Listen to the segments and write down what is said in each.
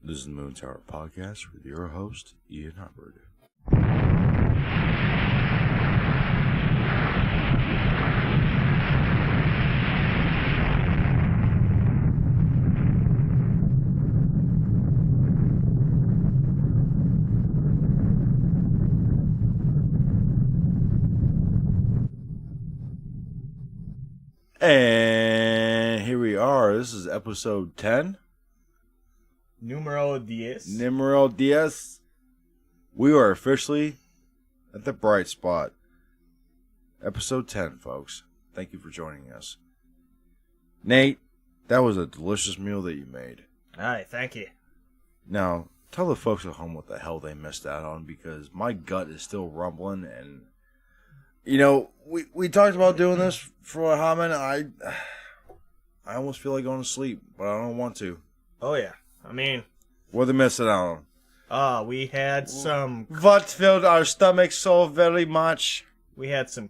This is the Moon Tower Podcast with your host, Ian Hubbard. And here we are. This is episode 10. Numero 10. Numero 10. We are officially at the bright spot. Episode 10, folks. Thank you for joining us. Nate, that was a delicious meal that you made. Alright, thank you. Now, tell the folks at home what the hell they missed out on, because my gut is still rumbling, and you know, we talked about doing this for a hot minute. I almost feel like going to sleep, but I don't want to. Oh yeah, I mean, What are they missing out on? we had some What filled our stomachs so very much?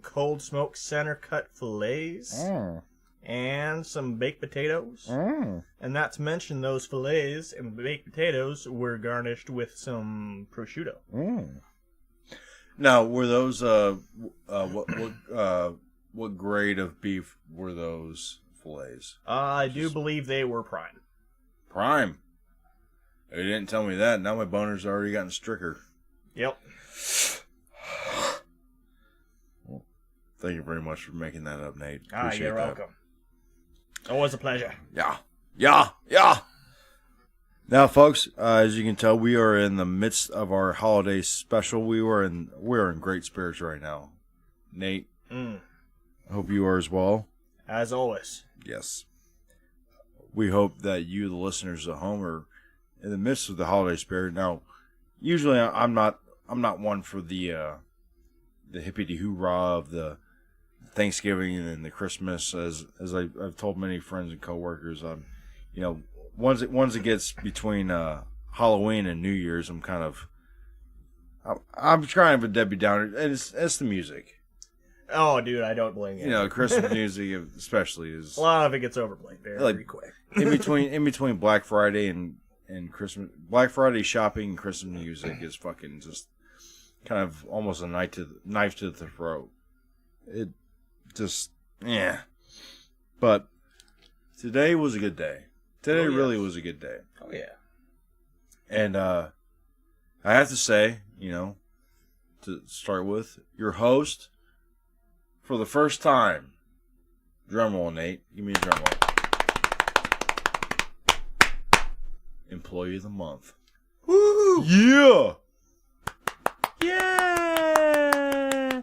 cold smoked center cut fillets and some baked potatoes. And not to mention those fillets and baked potatoes were garnished with some prosciutto. Now, were those what grade of beef were those fillets? I do believe they were prime. Prime. You didn't tell me that. Now my boner's already gotten stricker. Yep. Thank you very much for making that up, Nate. Appreciate You're that. welcome. Always a pleasure. Yeah. Now, folks, as you can tell, we are in the midst of our holiday special. We're in great spirits right now. Nate, I hope you are as well. As always. Yes. We hope that you, the listeners at home, are in the midst of the holiday spirit. Now, usually I'm not one for the hippity hoorah of the Thanksgiving and the Christmas, as I've told many friends and coworkers. Once it gets between Halloween and New Year's, I'm kind of a Debbie Downer, and it's the music. Oh, dude, I don't blame you. You know, Christmas music especially is a lot of it gets overplayed very quick. in between Black Friday and Christmas. Black Friday shopping and Christmas music is fucking just kind of almost a knife to the throat. It just, yeah. But today was a good day. Today really was a good day. Oh, yeah. And I have to say, to start with, your host, for the first time, drum roll, Nate. Give me a drum roll. Employee of the month. Woo! Yeah! Yeah!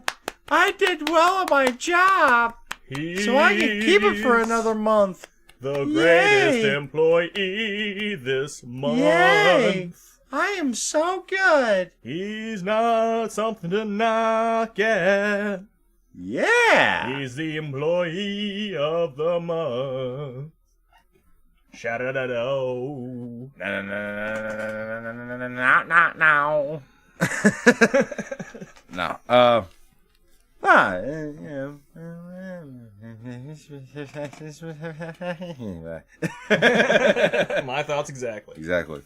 I did well at my job, so I can keep it for another month. The greatest employee this month. Yay! I am so good. He's not something to knock at. Yeah! He's the employee of the month. Shout-a-da-do. No. My thoughts exactly. Exactly.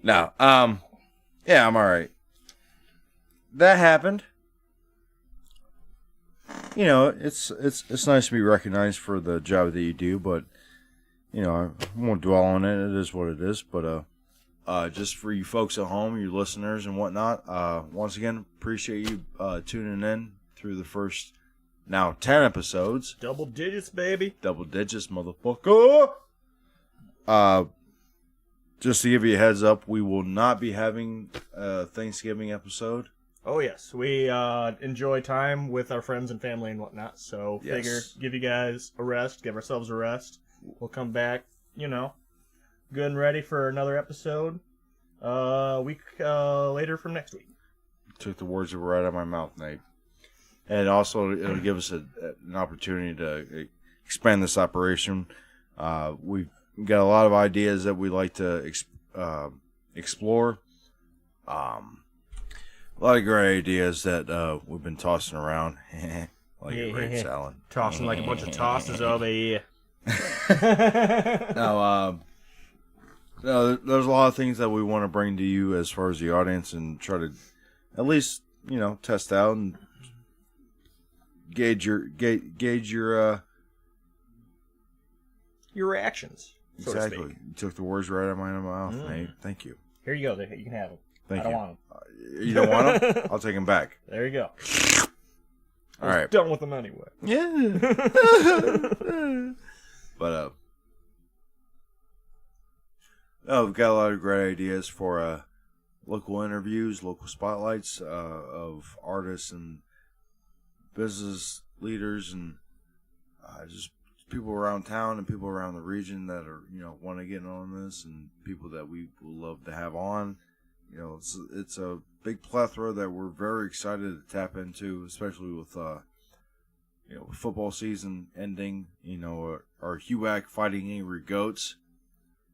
No. Yeah, I'm alright. That happened. It's nice to be recognized for the job that you do, but I won't dwell on it. It is what it is. But just for you folks at home, your listeners and whatnot, once again, appreciate you tuning in through the first now 10 episodes. Double digits, baby. Double digits, motherfucker. Just to give you a heads up, we will not be having a Thanksgiving episode. Oh, yes. We enjoy time with our friends and family and whatnot, so figure give you guys a rest, give ourselves a rest. We'll come back, good and ready for another episode a week later from next week. Took the words right out of my mouth, Nate. And also, it'll give us an opportunity to expand this operation. We've got a lot of ideas that we like to explore. A lot of great ideas that we've been tossing around. Like a great salad. Tossing like a bunch of tosses over here. Now, No, there's a lot of things that we want to bring to you as far as the audience and try to at least, test out and gauge your reactions. So exactly. You took the words right out of my mouth, mate. Thank you. Here you go. You can have them. Thank you. I don't want them. You don't want them? I'll take them back. There you go. All right. Done with them anyway. Yeah. But we've got a lot of great ideas for local interviews, local spotlights of artists and business leaders and just people around town and people around the region that are want to get on this, and people that we would love to have on. It's a big plethora that we're very excited to tap into, especially with football season ending. Our HUAC Fighting Angry Goats,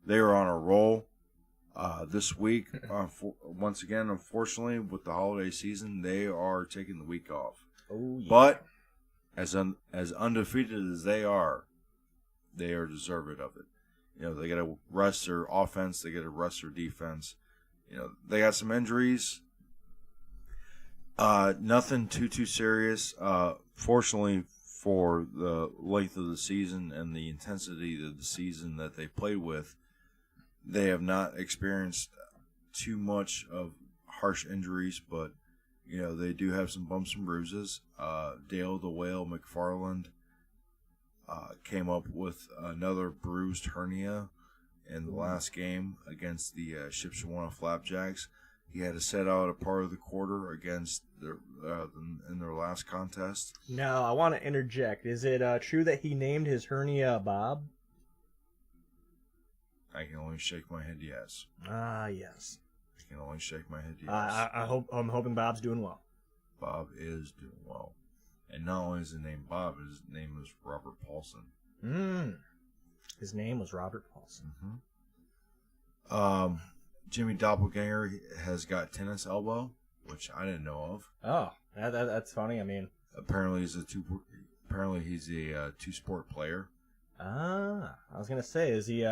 they are on a roll this week. Once again, unfortunately, with the holiday season, they are taking the week off. Oh, yeah. But as undefeated as they are deserving of it. They got to rest their offense. They got to rest their defense. They got some injuries. Nothing too serious. Fortunately, for the length of the season and the intensity of the season that they played with, they have not experienced too much of harsh injuries, but they do have some bumps and bruises. Dale the Whale McFarland came up with another bruised hernia in the last game against the Shipshewana Flapjacks. He had to set out a part of the quarter against in their last contest. Now, I want to interject. Is it true that he named his hernia Bob? I can only shake my head yes. Yes. I can only shake my head yes. I'm hoping Bob's doing well. Bob is doing well. And not only is his name Bob, his name is Robert Paulson. His name was Robert Paulson. Mm-hmm. Jimmy Doppelganger has got tennis elbow, which I didn't know of. Oh, that's funny. I mean, apparently he's a two-sport player. I was gonna say, is he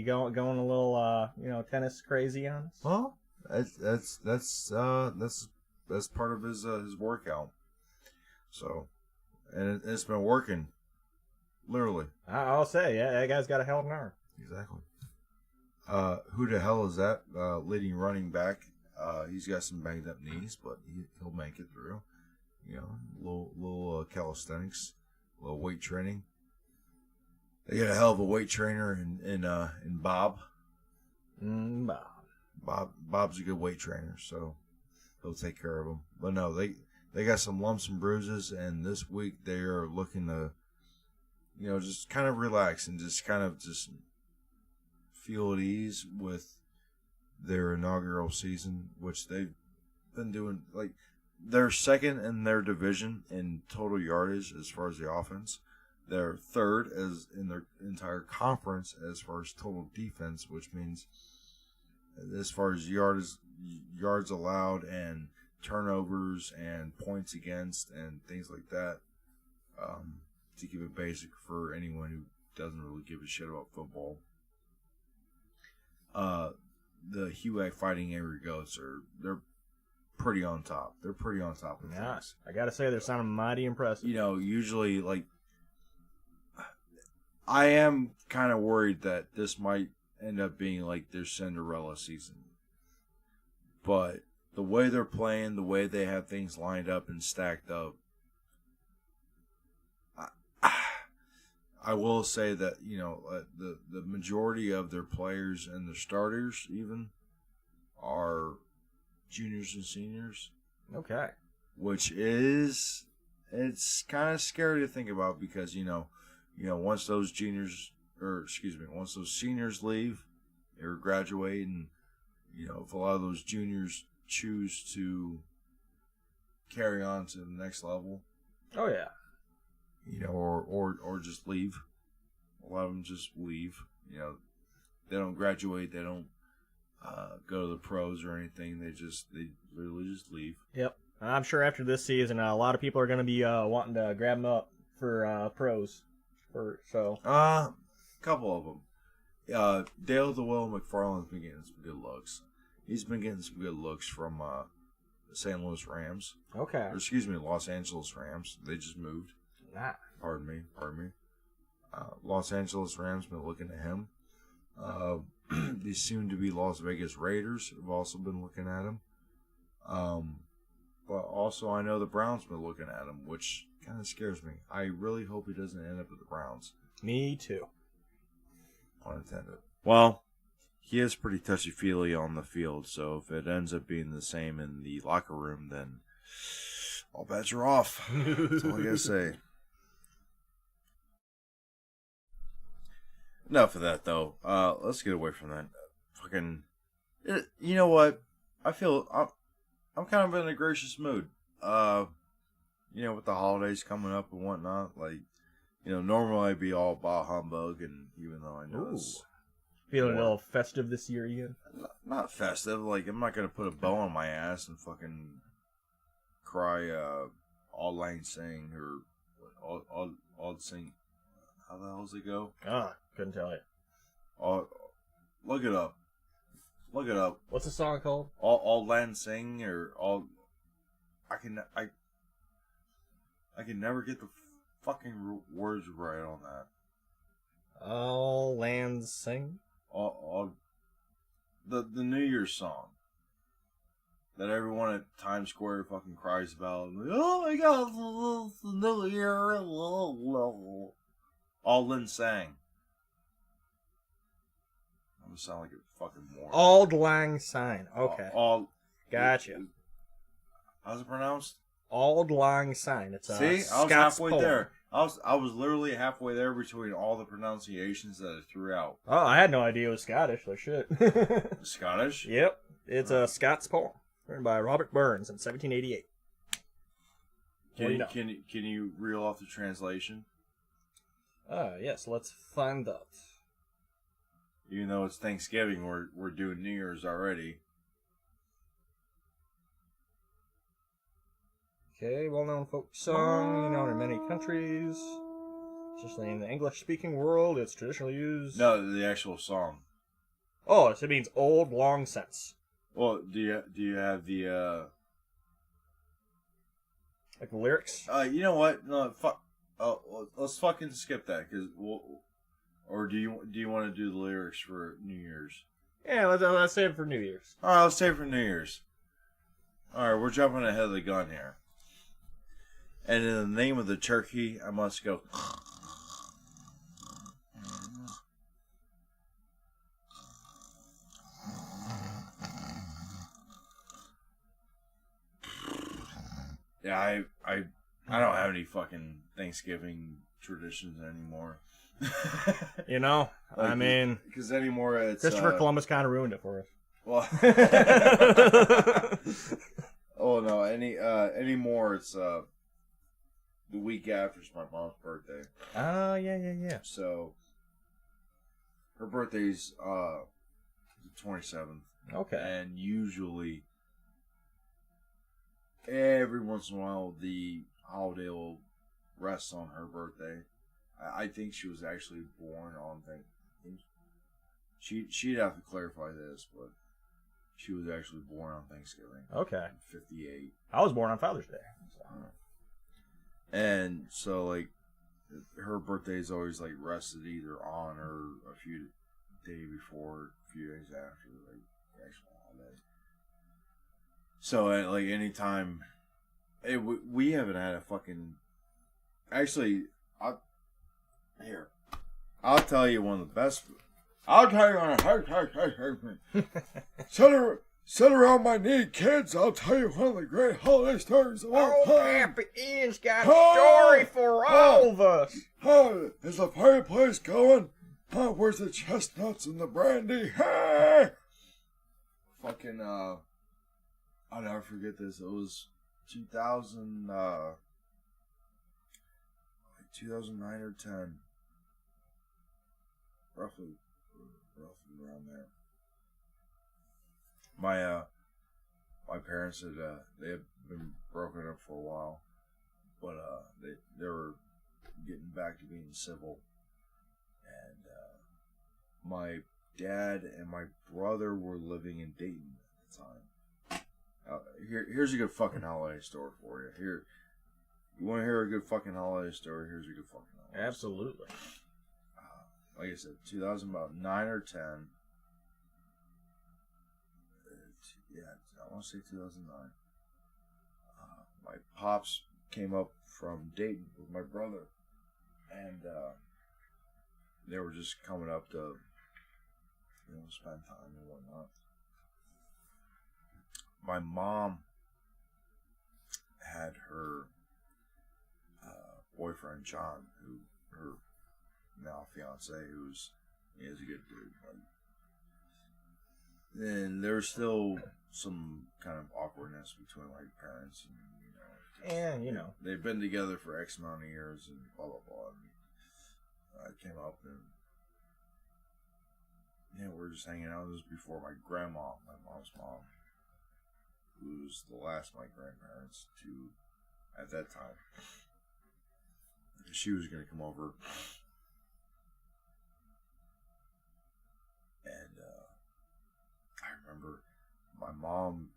going a little tennis crazy on us? Well, that's part of his workout. So, and it's been working, literally. I'll say, yeah, that guy's got a hell of an arm. Exactly. Who the hell is that leading running back? He's got some banged up knees, but he'll make it through. Little calisthenics, a little weight training. They got a hell of a weight trainer in Bob. Bob's a good weight trainer, so they'll take care of him. But no, they got some lumps and bruises, and this week they are looking to, just kind of relax and just feel at ease with their inaugural season, which they've been doing. Like, they're second in their division in total yardage as far as the offense. They're third as in their entire conference as far as total defense, which means as far as yards allowed and turnovers and points against and things like that. To keep it basic for anyone who doesn't really give a shit about football. The HUAC Fighting Angry Goats they're pretty on top. They're pretty on top of things. I gotta say, they're sounding mighty impressive. Usually, like, I am kind of worried that this might end up being like their Cinderella season. But the way they're playing, the way they have things lined up and stacked up, I will say that, the majority of their players and their starters even are juniors and seniors. Okay. Which it's kind of scary to think about because, once those once those seniors leave or graduate, and, if a lot of those juniors choose to carry on to the next level. Oh, yeah. Or just leave. A lot of them just leave. They don't graduate. They don't go to the pros or anything. They literally just leave. Yep. I'm sure after this season, a lot of people are going to be wanting to grab them up for pros. A couple of them. Dale DeWitt McFarland's been getting some good looks. He's been getting some good looks from the St. Louis Rams. Okay. Or, excuse me, Los Angeles Rams. They just moved. Nah. Pardon me. Los Angeles Rams been looking at him. The soon-to-be Las Vegas Raiders have also been looking at him. But also I know the Browns been looking at him, which kind of scares me. I really hope he doesn't end up with the Browns. Me too. Unintended. Well, he is pretty touchy-feely on the field, so if it ends up being the same in the locker room, then all bets are off. That's all I gotta say. Enough of that, though. Let's get away from that. You know what? I feel I'm kind of in a gracious mood. With the holidays coming up and whatnot, normally I'd be all bah humbug, and even though I know it's feeling a little festive this year, Ian. Not festive. I'm not gonna put a bow on my ass and fucking cry. All Lang Sing or all sing. How the hell does it go? Couldn't tell you. Look it up. What's the song called? All Land Sing or all. I can never get the fucking words right on that. All Lands Sing. All the New Year's song that everyone at Times Square fucking cries about. Oh my God, it's the New Year. All Lin sang. I'm gonna sound like a fucking moron. Auld Lang Syne. Okay. Gotcha. How's it pronounced? Auld Lang Syne. It's See, I was Scots halfway poem. there. I was literally halfway there between all the pronunciations that I threw out. Oh, I had no idea it was Scottish. Like shit. Scottish? Yep. It's a Scots poem written by Robert Burns in 1788. Can you reel off the translation? Yes. Let's find out. Even though it's Thanksgiving, we're doing New Year's already. Okay, well-known folk song, known in many countries, especially in the English-speaking world. It's traditionally used. No, the actual song. Oh, so it means old, long since. Well, do you have the like the lyrics? You know what? No, fuck. Oh, let's fucking skip that because or do you want to do the lyrics for New Year's? Yeah, let's save it for New Year's. All right, let's save it for New Year's. All right, we're jumping ahead of the gun here. And in the name of the turkey, I must go. Yeah, I don't have any fucking Thanksgiving traditions anymore. I mean, because anymore it's Christopher Columbus kind of ruined it for us. Well, oh no, anymore it's the week after is my mom's birthday. Oh yeah. So her birthday's the 27th. Okay. And usually every once in a while the holiday will rest on her birthday. I think she was actually born on she'd have to clarify this, but she was actually born on Thanksgiving. Okay. 58. I was born on Father's Day. So. And so her birthday is always rested either on or a few days before, a few days after the actual holiday. So anytime, we haven't had a fucking. Actually, I'll tell you one of the best. I'll tell you one of sit around my knee, kids. I'll tell you one of the great holiday stories of all time. Pappy Ian's got a story for all of us. Is the fireplace going? Where's the chestnuts and the brandy? Fucking, I'll never forget this. It was 2009 or 10. Roughly around there. My parents they had been broken up for a while, but they were getting back to being civil, and my dad and my brother were living in Dayton at the time. Here's a good fucking holiday story for you. Here, you want to hear a good fucking holiday story? Here's a good fucking holiday Absolutely. story. Like I said, 2009 or 10. Yeah, I want to say 2009. My pops came up from Dayton with my brother, and they were just coming up to, spend time and whatnot. My mom had her boyfriend John, her now fiance, he's a good dude. And there's still some kind of awkwardness between my parents, and they've been together for X amount of years, and blah blah blah. And I came up and we're just hanging out. This was before my grandma, my mom's mom, who was the last of my grandparents to at that time. She was going to come over, and I remember my mom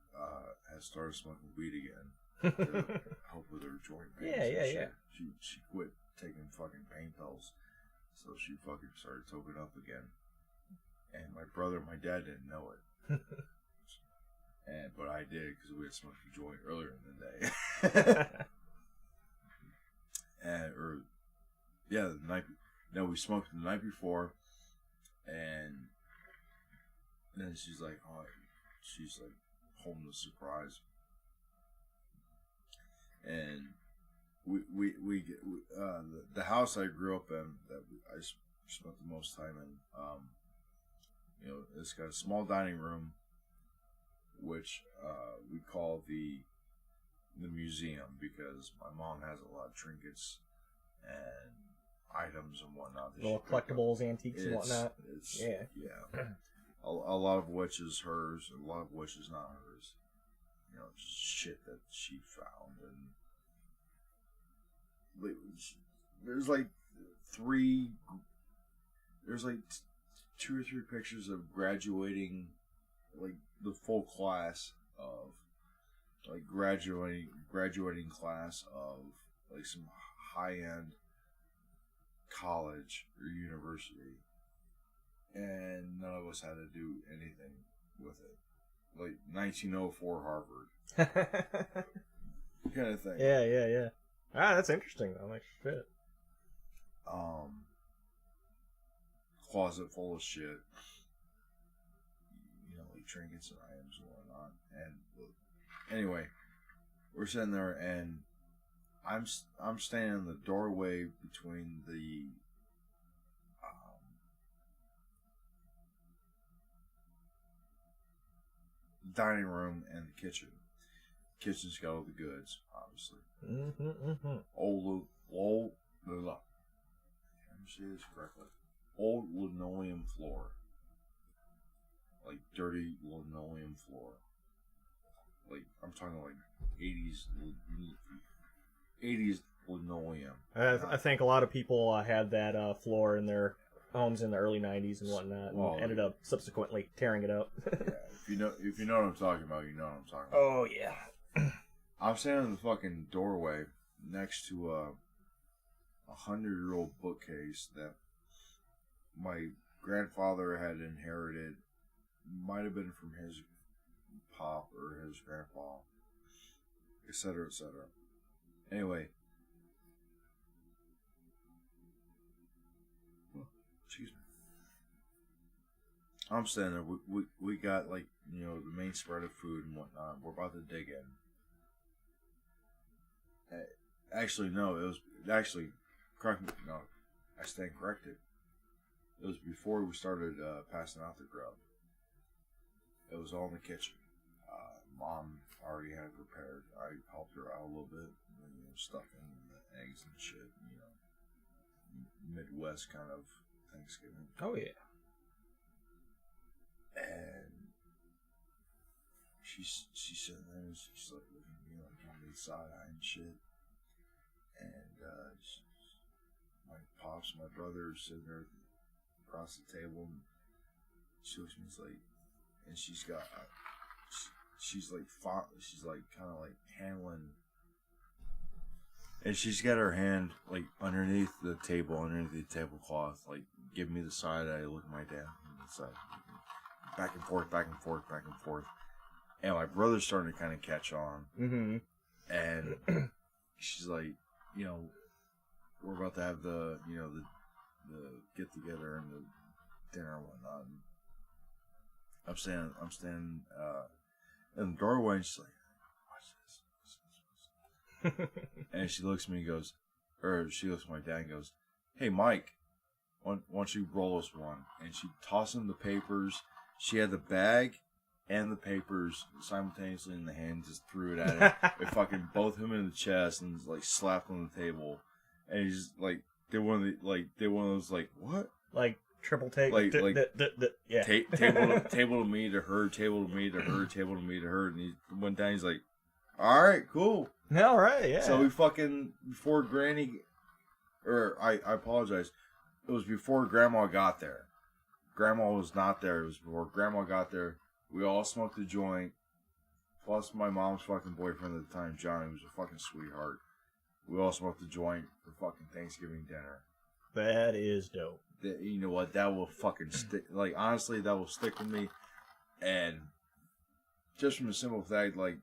had started smoking weed again to help with her joint pains. Yeah. She quit taking fucking pain pills, so she fucking started toking up again. And my brother and my dad didn't know it, but I did because we had smoked a joint earlier in the day. We smoked the night before, and then she's like holding the surprise, and the house I grew up in that I spent the most time in, it's got a small dining room, which we call the museum, because my mom has a lot of trinkets and items and whatnot. Little collectibles, antiques, and whatnot. Yeah. A lot of which is hers, and a lot of which is not hers. Just shit that she found, and there's like two or three pictures of graduating, like the full class of, like graduating class of like some high-end college or university, and none of us had to do anything with it. Like 1904 Harvard kind of thing. Yeah. That's interesting though. Like shit. Closet full of shit. Like trinkets and items and whatnot. And anyway, we're sitting there, and I'm standing in the doorway between the dining room and the kitchen. Kitchen's got all the goods, obviously. Old, let me say this correctly. Old linoleum floor, like dirty linoleum floor. Like I'm talking like 80s linoleum. I think a lot of people had that floor in their homes in the early 90s and whatnot, and ended up subsequently tearing it up. Yeah, if you know what I'm talking about, you know what I'm talking about. Oh yeah. I'm standing in the fucking doorway next to a 100-year-old bookcase that my grandfather had inherited. Might have been from his pop or his grandpa, etc., etc. Anyway, excuse me. I'm standing there. We got like the main spread of food and whatnot. We're about to dig in. Actually, no. It was correct me. No, I stand corrected. It was before we started passing out the grub. It was all in the kitchen. Mom already had it prepared. I helped her out a little bit, stuffing the eggs and shit. Midwest kind of Thanksgiving. Oh yeah. And she's sitting there, and she's like looking at me like I'm the side eye and shit. And my pops, my brother, sitting there across the table, and she looks at me, it's like, and she's got, she's like kind of like handling, and she's got her hand like underneath the tablecloth, like giving me the side eye. Look at my dad, and it's like back and forth, back and forth, back and forth, and my brother's starting to kind of catch on, and she's like, you know, we're about to have the, you know, the get together and the dinner and whatnot. And I'm standing in the doorway, and she's like, "Watch this." And she looks at me and goes, or she looks at my dad and goes, "Hey, Mike, why don't you roll us one?" And she tossed him the papers. She had the bag and the papers simultaneously in the hand, just threw it at him. It fucking both him in the chest and like slapped on the table. And he's like, did one of those like, what? Like triple take, yeah. Table to me to her, table to me to her, table to me to her, and he went down. He's like, all right, cool, all right, yeah. So we fucking before Granny, or I apologize, it was before Grandma got there. Grandma was not there. It was before Grandma got there. We all smoked a joint, plus my mom's fucking boyfriend at the time, Johnny, was a fucking sweetheart. We all smoked a joint for fucking Thanksgiving dinner. That is dope. You know what? That will fucking stick. Like, honestly, that will stick with me. And just from the simple fact, like,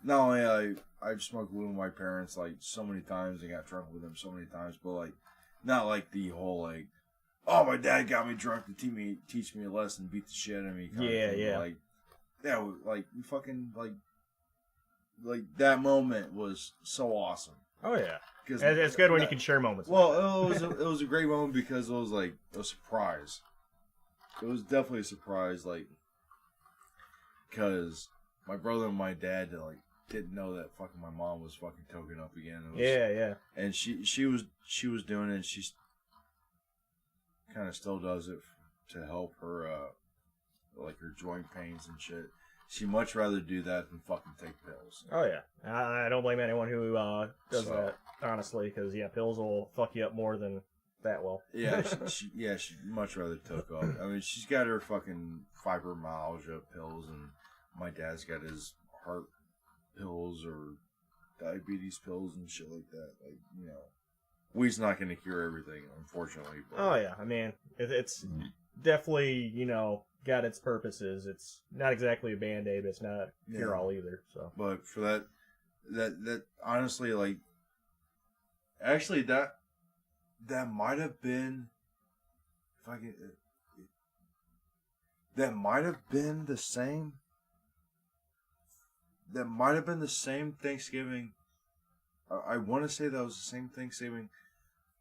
not only I've smoked weed with my parents, like, so many times and got drunk with them so many times, but, like, not like the whole, like, oh, my dad got me drunk to teach me a lesson, beat the shit out of me. Kind of thing. Yeah. Like, yeah, like, we fucking, like, that moment was so awesome. Oh yeah, it's good when you can share moments. Well, it was a great moment because it was like a surprise. It was definitely a surprise, like, because my brother and my dad like didn't know that fucking my mom was fucking toking up again. Yeah. And she was doing it. And she kind of still does it to help her, like her joint pains and shit. She'd much rather do that than fucking take pills. Oh, yeah. I don't blame anyone who does that, honestly, because, yeah, pills will fuck you up more than that will. Yeah, she'd much rather took up. I mean, she's got her fucking fibromyalgia pills, and my dad's got his heart pills or diabetes pills and shit like that. Like, you know, weed's not going to cure everything, unfortunately. But, oh, yeah. I mean, it's definitely, you know, got its purposes. It's not exactly a band-aid, but it's not cure-all either. So, but for that honestly, like, actually that might have been, if I can, that might have been the same. That might have been the same Thanksgiving. I want to say that was the same Thanksgiving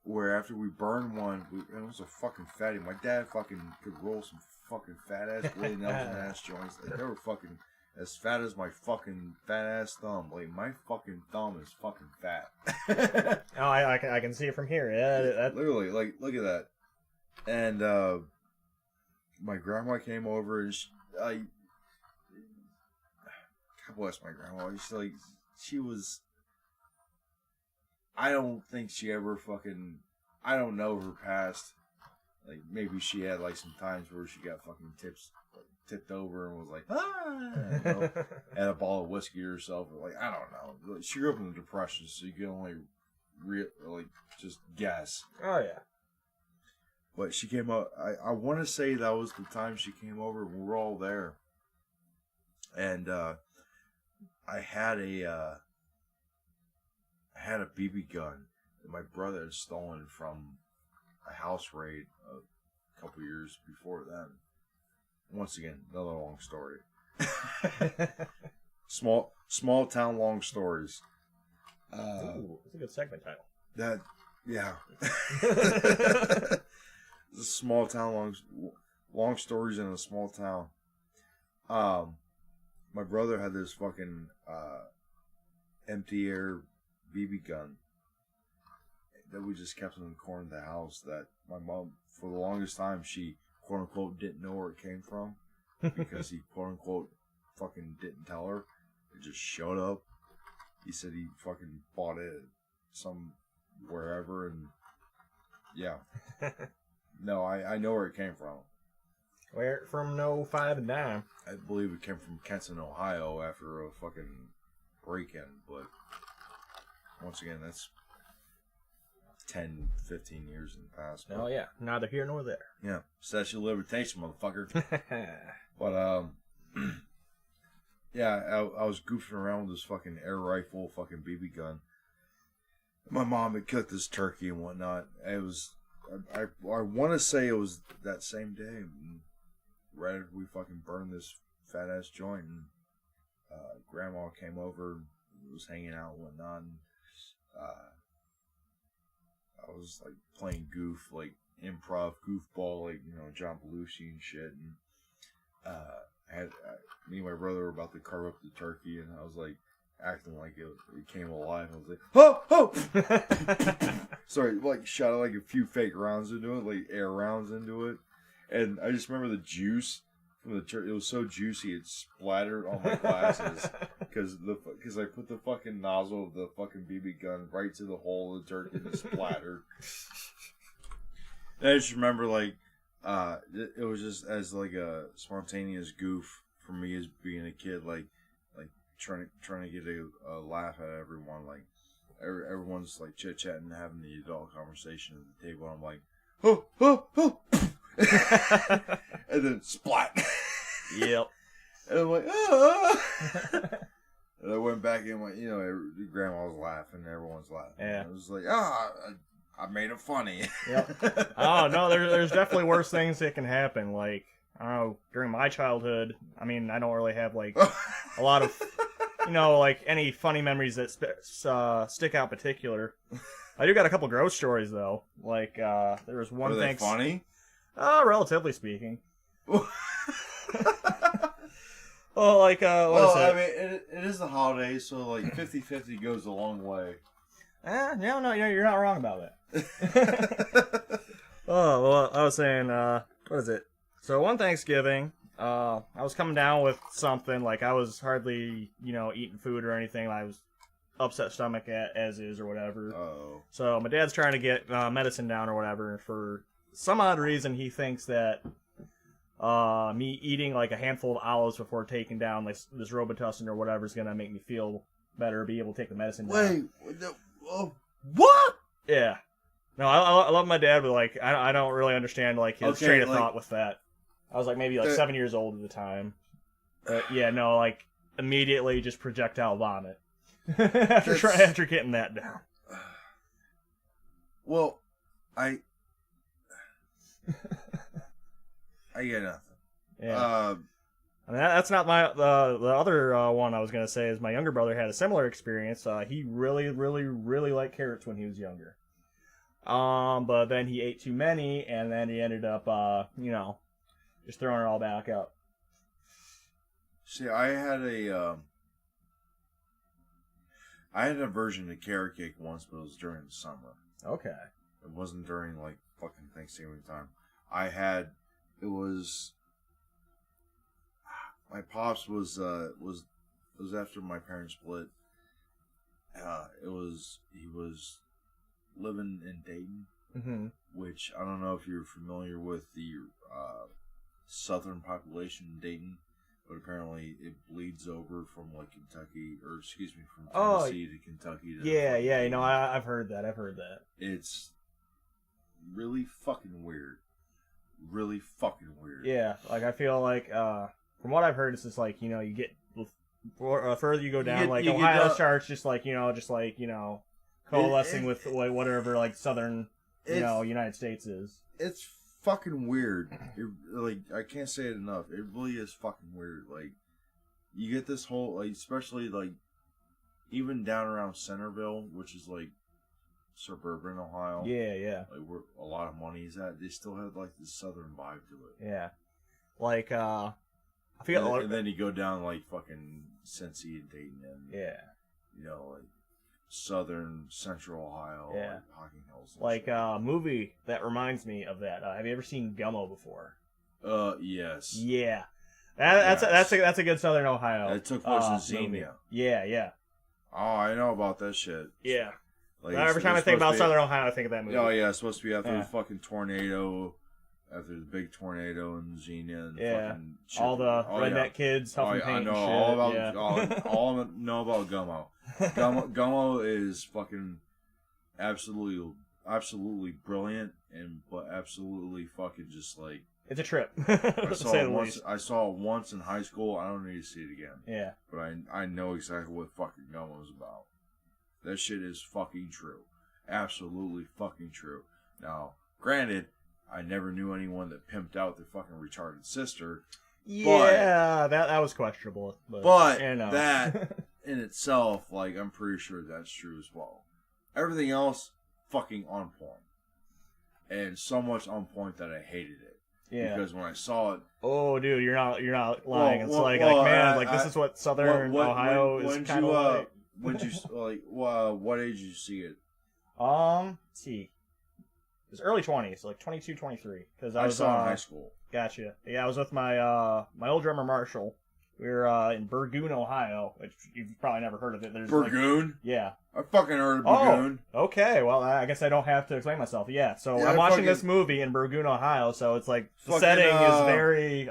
where after we burned one, it was a fucking fatty. My dad fucking could roll some fucking fat ass Willie Nelson ass joints. Like, they were fucking as fat as my fucking fat ass thumb. Like, my fucking thumb is fucking fat. Oh, I can see it from here. Yeah, literally, like, look at that. And my grandma came over, and God bless my grandma. She was. I don't think she ever fucking. I don't know her past. Like, maybe she had, like, some times where she got fucking tipped over and was like, you know, had a ball of whiskey herself. Or, like, I don't know. She grew up in the Depression, so you can only, just guess. Oh, yeah. But she came up, I want to say that was the time she came over, and we were all there. And, I had a BB gun that my brother had stolen from a house raid a couple years before then. Once again, another long story. small town long stories. Ooh, that's a good segment title. It's a small town long stories in a small town. My brother had this fucking empty air BB gun that we just kept in the corner of the house that my mom, for the longest time, she quote unquote didn't know where it came from because he quote unquote fucking didn't tell her. It just showed up. He said he fucking bought it at some wherever, and yeah. No, I know where it came from. Where from no 5 and dime. I believe it came from Kenton, Ohio after a fucking break-in, but once again, that's 10, 15 years in the past. Oh, yeah. Neither here nor there. Yeah. Statue of Limitation, motherfucker. But, yeah, I was goofing around with this fucking air rifle, fucking BB gun. My mom had cooked this turkey and whatnot. It was, I want to say it was that same day. Right after we fucking burned this fat ass joint, and Grandma came over, and was hanging out and whatnot. And, I was like playing goof, like improv goofball, like John Belushi and shit. And me and my brother were about to carve up the turkey, and I was like acting like it came alive. I was like, oh! Sorry, like shot like a few fake rounds into it, like air rounds into it. And I just remember the juice from the turkey. It was so juicy, it splattered on my glasses because I put the fucking nozzle of the fucking BB gun right to the hole of the turkey and it splattered. And I just remember like it was just as like a spontaneous goof for me as being a kid, like trying to get a laugh at everyone. Like everyone's like chit chatting, having the adult conversation at the table. And I'm like, oh, oh, oh. And then splat. Yep. And I'm like, ah. And I went back and went, Grandma was laughing, everyone's laughing. Yeah. I was like, I made it funny. Yep. Oh no, there's definitely worse things that can happen. Like I don't know, during my childhood. I mean, I don't really have like a lot of, like any funny memories that stick out particular. I do got a couple gross stories though. Like there was one thing. Are they funny? Relatively speaking. Well, like, what is it? I mean, it is the holidays, so like 50-50 goes a long way. No, you're not wrong about that. Oh, well, I was saying, what is it? So one Thanksgiving, I was coming down with something, like I was hardly, eating food or anything. I was upset stomach as is or whatever. Oh. So my dad's trying to get medicine down or whatever, and for some odd reason he thinks that me eating like a handful of olives before taking down like this Robitussin or whatever is gonna make me feel better, be able to take the medicine down. Wait, what? Yeah. No, I love my dad, but like I don't really understand like his train of thought with that. I was like maybe like 7 years old at the time, but yeah, no, like immediately just projectile vomit after getting that down. Well, I get nothing. Yeah. I mean, that's not my the other one I was gonna say is my younger brother had a similar experience. He really, really, really liked carrots when he was younger. But then he ate too many, and then he ended up, just throwing it all back up. See, I had an aversion to carrot cake once, but it was during the summer. Okay. It wasn't during like fucking Thanksgiving time. My pops was after my parents split. He was living in Dayton, which I don't know if you're familiar with the southern population in Dayton, but apparently it bleeds over from like Kentucky, from Tennessee to Kentucky. Yeah. I've heard that. It's really fucking weird. Really fucking weird. Yeah, like I feel like from what I've heard, it's just like you get further you go down, like Ohio starts just like coalescing with like whatever like southern United States is. It's fucking weird. Like I can't say it enough. It really is fucking weird. Like you get this whole like, especially like even down around Centerville, which is like suburban Ohio. Yeah. Like where a lot of money is at, they still have like this southern vibe to it. Yeah. Like I feel and then you go down like fucking Cincy and Dayton and like southern central Ohio, like Hocking Hills. Like a movie that reminds me of that. Have you ever seen Gummo before? Yes. Yeah. That's a good southern Ohio. It took place in Xenia. Yeah. Oh, I know about that shit. Yeah. Like every time I think about Southern Ohio, I think of that movie. Oh yeah, it's supposed to be after the fucking tornado, after the big tornado in Xenia and fucking shit. All the redneck kids huffing paint I know and shit. all about yeah. all I know about Gummo. Gummo is fucking absolutely brilliant but absolutely fucking just like it's a trip. I saw it once in high school. I don't need to see it again. Yeah. But I know exactly what fucking Gummo is about. That shit is fucking true. Absolutely fucking true. Now, granted, I never knew anyone that pimped out their fucking retarded sister. Yeah, that was questionable. But you know. that in itself, like, I'm pretty sure that's true as well. Everything else, fucking on point. And so much on point that I hated it. Yeah. Because when I saw it, oh, dude, you're not lying. It's man, this is what Southern Ohio is kind of like. When you what age did you see it? Let's see, it was early 20s, like 22, 23. Because I saw it in high school. Gotcha. Yeah, I was with my my old drummer Marshall. We were in Burgoon, Ohio, which you've probably never heard of it. There's Burgoon? Yeah. I fucking heard of Burgoon. Oh, okay. Well, I guess I don't have to explain myself. Yeah, so I'm watching this movie in Burgoon, Ohio, so it's like the setting is very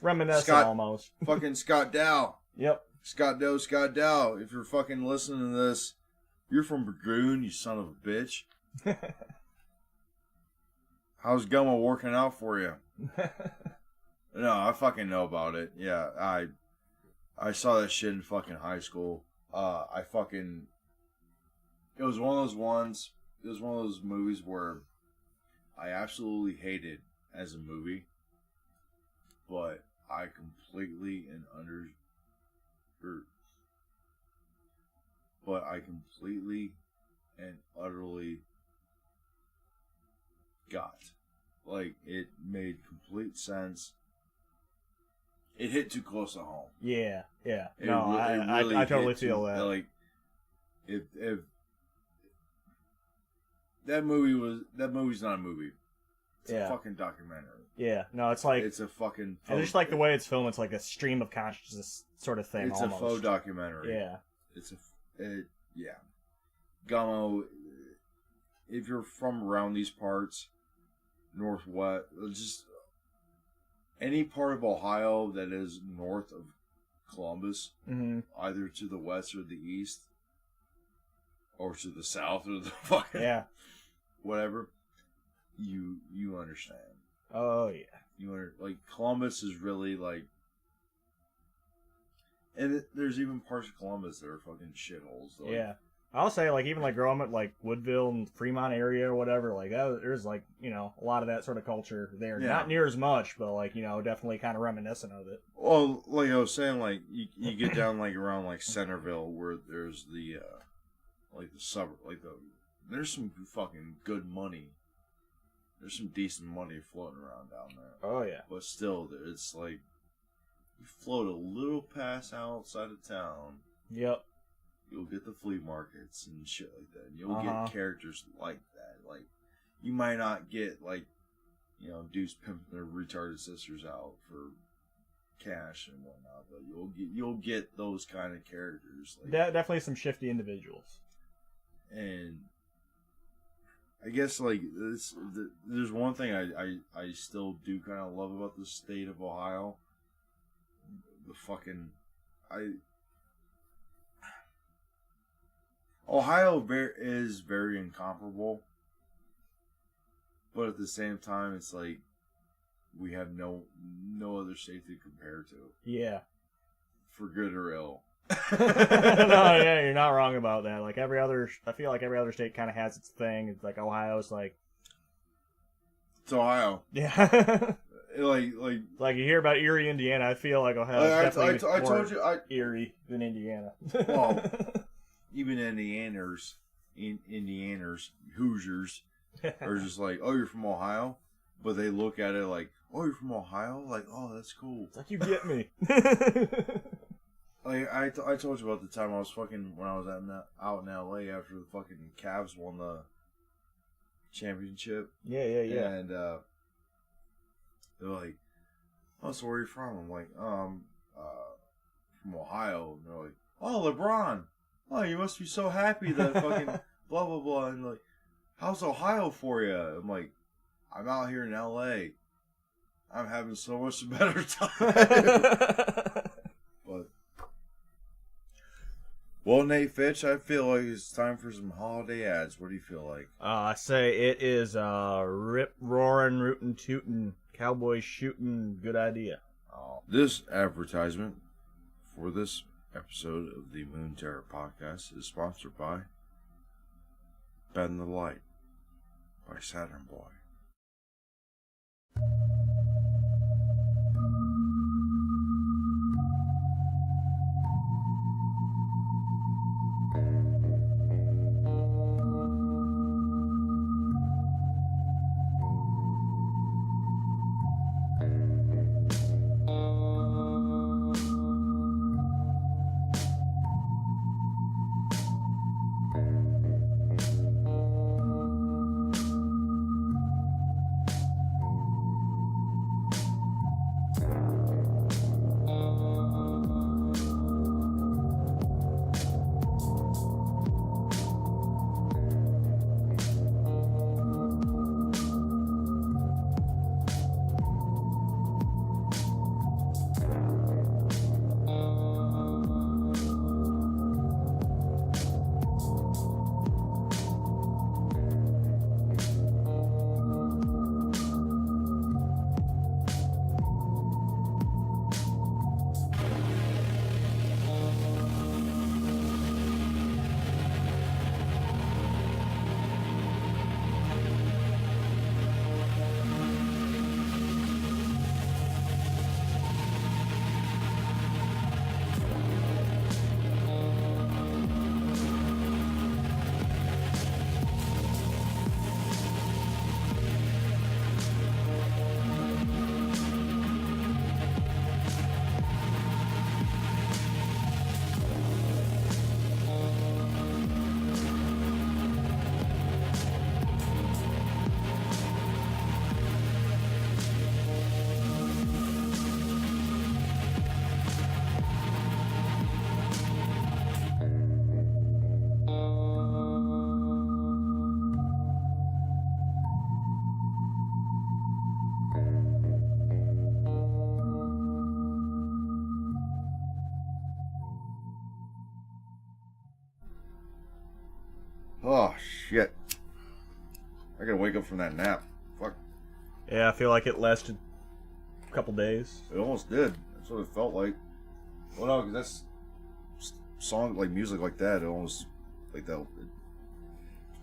reminiscent almost. Fucking Scott Dow. Yep. Scott Dow. If you're fucking listening to this, you're from Burgoon, you son of a bitch. How's Gummo working out for you? No, I fucking know about it. Yeah, I saw that shit in fucking high school. It was one of those ones. It was one of those movies where I absolutely hated as a movie, but I completely and utterly got. Like, it made complete sense. It hit too close to home. Yeah. I totally feel that. Like, if that movie's not a movie. It's a fucking documentary. Yeah, no, it's like it's a fucking. And just like the way it's filmed, it's like a stream of consciousness sort of thing. It's almost a faux documentary. Yeah, yeah. Gummo, if you're from around these parts, northwest, just any part of Ohio that is north of Columbus, either to the west or the east, or to the south or the fucking whatever, you understand. Oh yeah, like Columbus is really like, and there's even parts of Columbus that are fucking shitholes. Like, yeah. I'll say, like, even like growing up like Woodville and Fremont area or whatever, like there's like, you know, a lot of that sort of culture there. Yeah. Not near as much, but like, you know, definitely kind of reminiscent of it. Well, like I was saying, like you get down like around like Centerville where there's the like the suburb, like there's some fucking good money. There's some decent money floating around down there. Oh yeah. But still, it's like you float a little past outside of town. Yep. You'll get the flea markets and shit like that. And you'll get characters like that. Like, you might not get, like, you know, dudes pimping their retarded sisters out for cash and whatnot, but you'll get those kind of characters. Like, definitely some shifty individuals. And I guess, like, there's one thing I still do kind of love about the state of Ohio. Ohio is very incomparable, but at the same time, it's like we have no other state to compare to. Yeah, for good or ill. No, yeah, you're not wrong about that. Like I feel like every other state kind of has its thing. It's like Ohio's like, it's Ohio. Yeah. like you hear about Erie, Indiana. I feel like Ohio is definitely I told you Erie than Indiana. Well. Even Indianers, Hoosiers, are just like, oh, you're from Ohio? But they look at it like, oh, you're from Ohio? Like, oh, that's cool. It's like, you get me. Like, I told you about the time I was fucking, when I was out in L.A. after the fucking Cavs won the championship. Yeah. And they're like, oh, so where are you from? I'm like, from Ohio. And they're like, oh, LeBron. Oh, you must be so happy that fucking blah, blah, blah. And like, how's Ohio for you? I'm like, I'm out here in L.A. I'm having so much better time. But, well, Nate Fitch, I feel like it's time for some holiday ads. What do you feel like? I say it is rip roaring, rootin' tootin', cowboy shooting. Good idea. This advertisement for this episode of the Moon Terror Podcast is sponsored by Bend the Light by Saturn Boy. Oh, shit. I gotta wake up from that nap. Fuck. Yeah, I feel like it lasted a couple days. It almost did. That's what it felt like. Well, no, because that's song, like music like that, it almost, like that.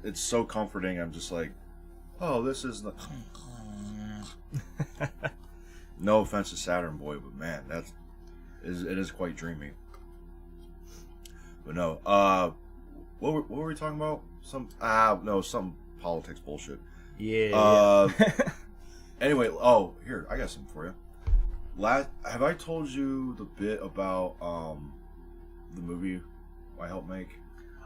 It's so comforting. I'm just like, oh, this is the. No offense to Saturn Boy, but man, it is quite dreamy. But no, what were we talking about? Some politics bullshit. Yeah. Anyway, here, I got something for you. Have I told you the bit about the movie I helped make?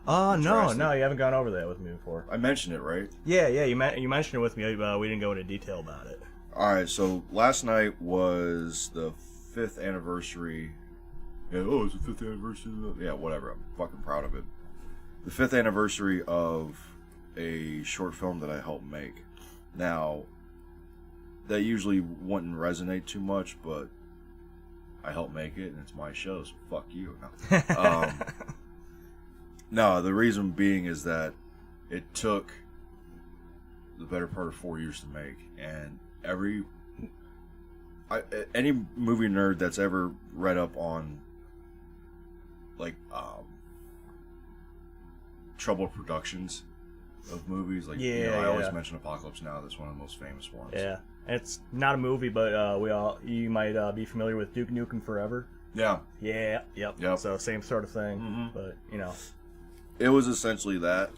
No, you haven't gone over that with me before. I mentioned it, right? Yeah, you mentioned it with me, but we didn't go into detail about it. Alright, so last night was the 5th anniversary. Yeah, it's the 5th anniversary. Yeah, whatever. I'm fucking proud of it. The 5th anniversary of a short film that I helped make. Now, that usually wouldn't resonate too much, but I helped make it, and it's my show, so fuck you. No. No, the reason being is that it took the better part of 4 years to make, and any movie nerd that's ever read up on like troubled productions of movies, like I always mention Apocalypse Now. That's one of the most famous ones. Yeah, it's not a movie, but you might be familiar with Duke Nukem Forever. Yeah. Yeah. Yep. So same sort of thing, but it was essentially that.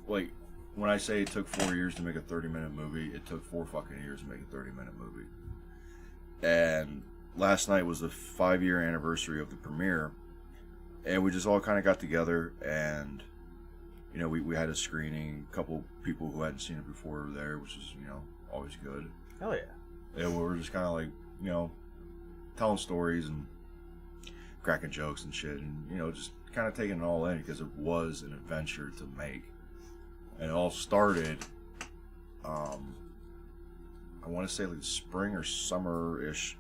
Like, when I say it took 4 years to make a 30-minute movie, it took 4 fucking years to make a 30-minute movie. And last night was the 5-year anniversary of the premiere, and we just all kind of got together, and we had a screening. A couple people who hadn't seen it before were there, which is always good. Hell yeah! And we were just kind of like telling stories and cracking jokes and shit, and just kind of taking it all in because it was an adventure to make. And it all started want to say like spring or summer-ish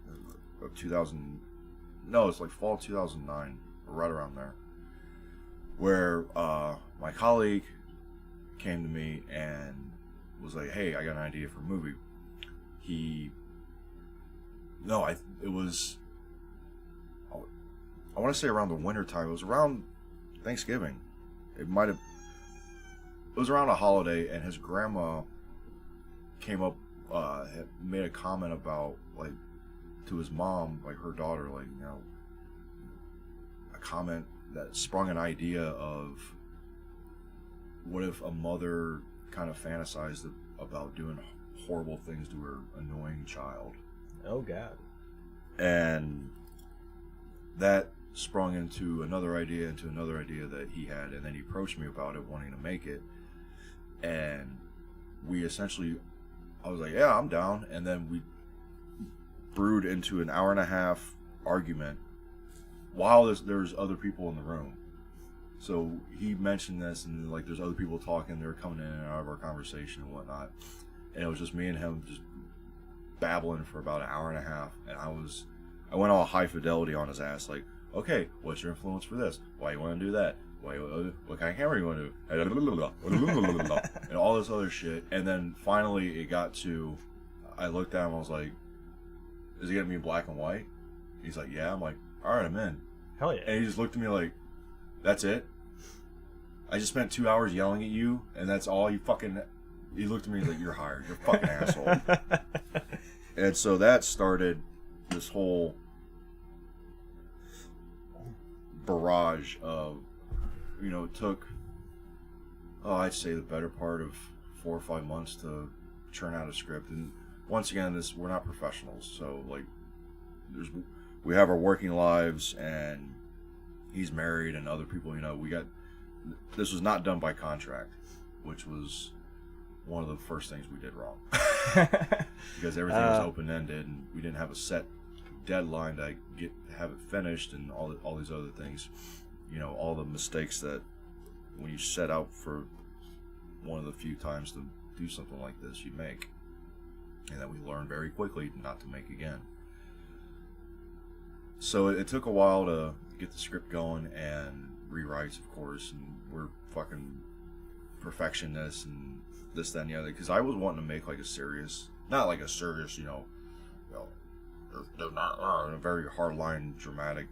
of 2000. No, it's like fall 2009, or right around there. Where my colleague came to me and was like, "Hey, I got an idea for a movie." It was. I want to say around the winter time. It was around Thanksgiving. It was around a holiday, and his grandma came up, had made a comment about, like, to his mom, like her daughter, like, you know, a comment that sprung an idea of what if a mother kind of fantasized about doing horrible things to her annoying child. Oh, God. And that sprung into another idea that he had, and then he approached me about it, wanting to make it. And we essentially, I was like, yeah, I'm down. And then we brewed into an hour and a half argument while there's other people in the room. So he mentioned this, and like there's other people talking, they're coming in and out of our conversation and whatnot. And it was just me and him just babbling for about an hour and a half. And I went all high fidelity on his ass, like, okay, what's your influence for this? Why you want to do that? What kind of camera you want to do? And all this other shit. And then finally it got to, I looked at him, I was like, is it going to be in black and white? He's like, yeah. I'm like, alright, I'm in. Hell yeah. And he just looked at me like, that's it? I just spent 2 hours yelling at you, and that's all you fucking... He looked at me like, you're hired. You're a fucking asshole. And so that started this whole barrage of, you know, it took, I'd say the better part of 4 or 5 months to churn out a script. And once again, we're not professionals, so like, we have our working lives, and he's married, and other people, you know, this was not done by contract, which was one of the first things we did wrong. Because everything was open-ended, and we didn't have a set deadline to have it finished, and all these other things. You know, all the mistakes that when you set out for one of the few times to do something like this, you make. And that we learn very quickly not to make again. So it took a while to get the script going, and rewrites, of course, and we're fucking perfectionists and this, that, and the other. Because I was wanting to make like not like a serious, you know, a very hardline, dramatic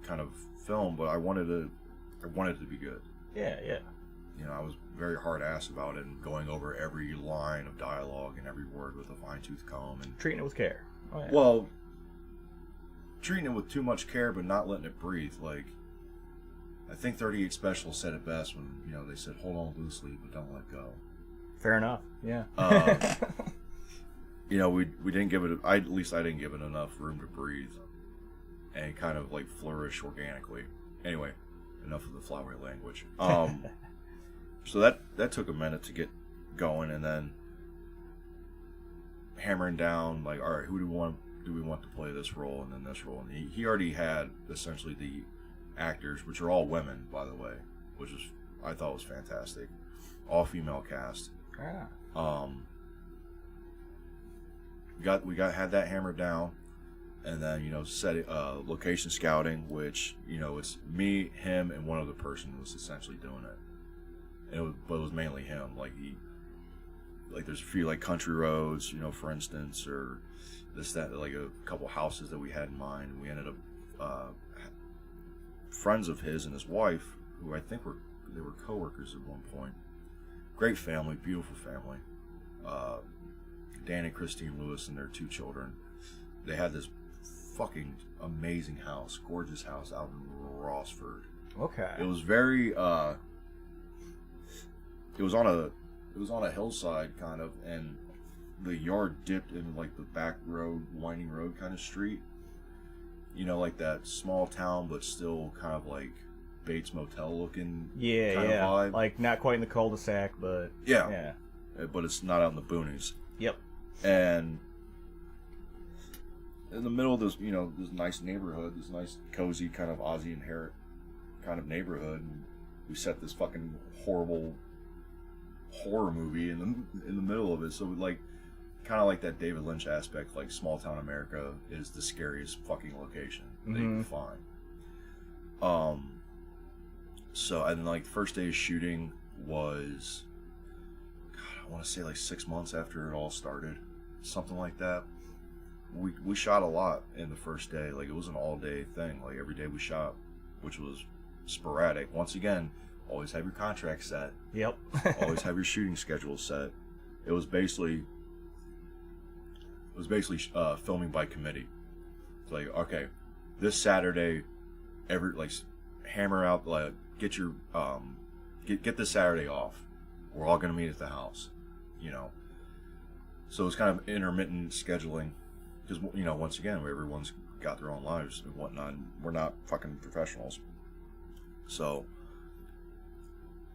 kind of film, but I wanted it to be good. Yeah. You know, I was very hard-ass about it, and going over every line of dialogue and every word with a fine-tooth comb, and treating it with care. Oh, yeah. Well, treating it with too much care, but not letting it breathe. Like, I think 38 Special said it best when, you know, they said, hold on loosely, but don't let go. Fair enough, yeah. You know, we didn't give it, at least I didn't give it enough room to breathe and kind of like flourish organically. Anyway, enough of the flowery language. So that took a minute to get going, and then hammering down, like, all right, who do we want to play this role and then this role? And he already had essentially the actors, which are all women, by the way, which I thought was fantastic. All female cast. Yeah. Had that hammered down, and then, you know, location scouting, which, you know, it's me, him, and one other person was essentially doing it. But it was mainly him. Like there's a few like country roads, you know, for instance, or this, that, like a couple houses that we had in mind. We ended up friends of his and his wife, who I think they were co-workers at one point. Great family, beautiful family. Dan and Christine Lewis and their 2 children. They had this fucking amazing house, gorgeous house out in Rossford. Okay. It was very it was on a hillside kind of, and the yard dipped into like the back road, winding road kind of street. You know, like that small town, but still kind of like Bates Motel looking kind of vibe. Like not quite in the cul-de-sac, but yeah. But it's not out in the boonies. Yep. And in the middle of this, you know, this nice neighborhood, this nice cozy kind of Aussie inherent kind of neighborhood, and we set this fucking horrible horror movie in the middle of it. So we like kind of like that David Lynch aspect, like small town America is the scariest fucking location that you can find. So, and like the first day of shooting was, God, I want to say like 6 months after it all started, something like that. We shot a lot in the first day. Like, it was an all-day thing. Like, every day we shot, which was sporadic. Once again, always have your contract set. Yep. Always have your shooting schedule set. It was basically filming by committee. It's like, okay, this Saturday, hammer out, like, get your get this Saturday off. We're all gonna meet at the house, you know. So it's kind of intermittent scheduling. Because, you know, once again, everyone's got their own lives and whatnot. We're not fucking professionals. So,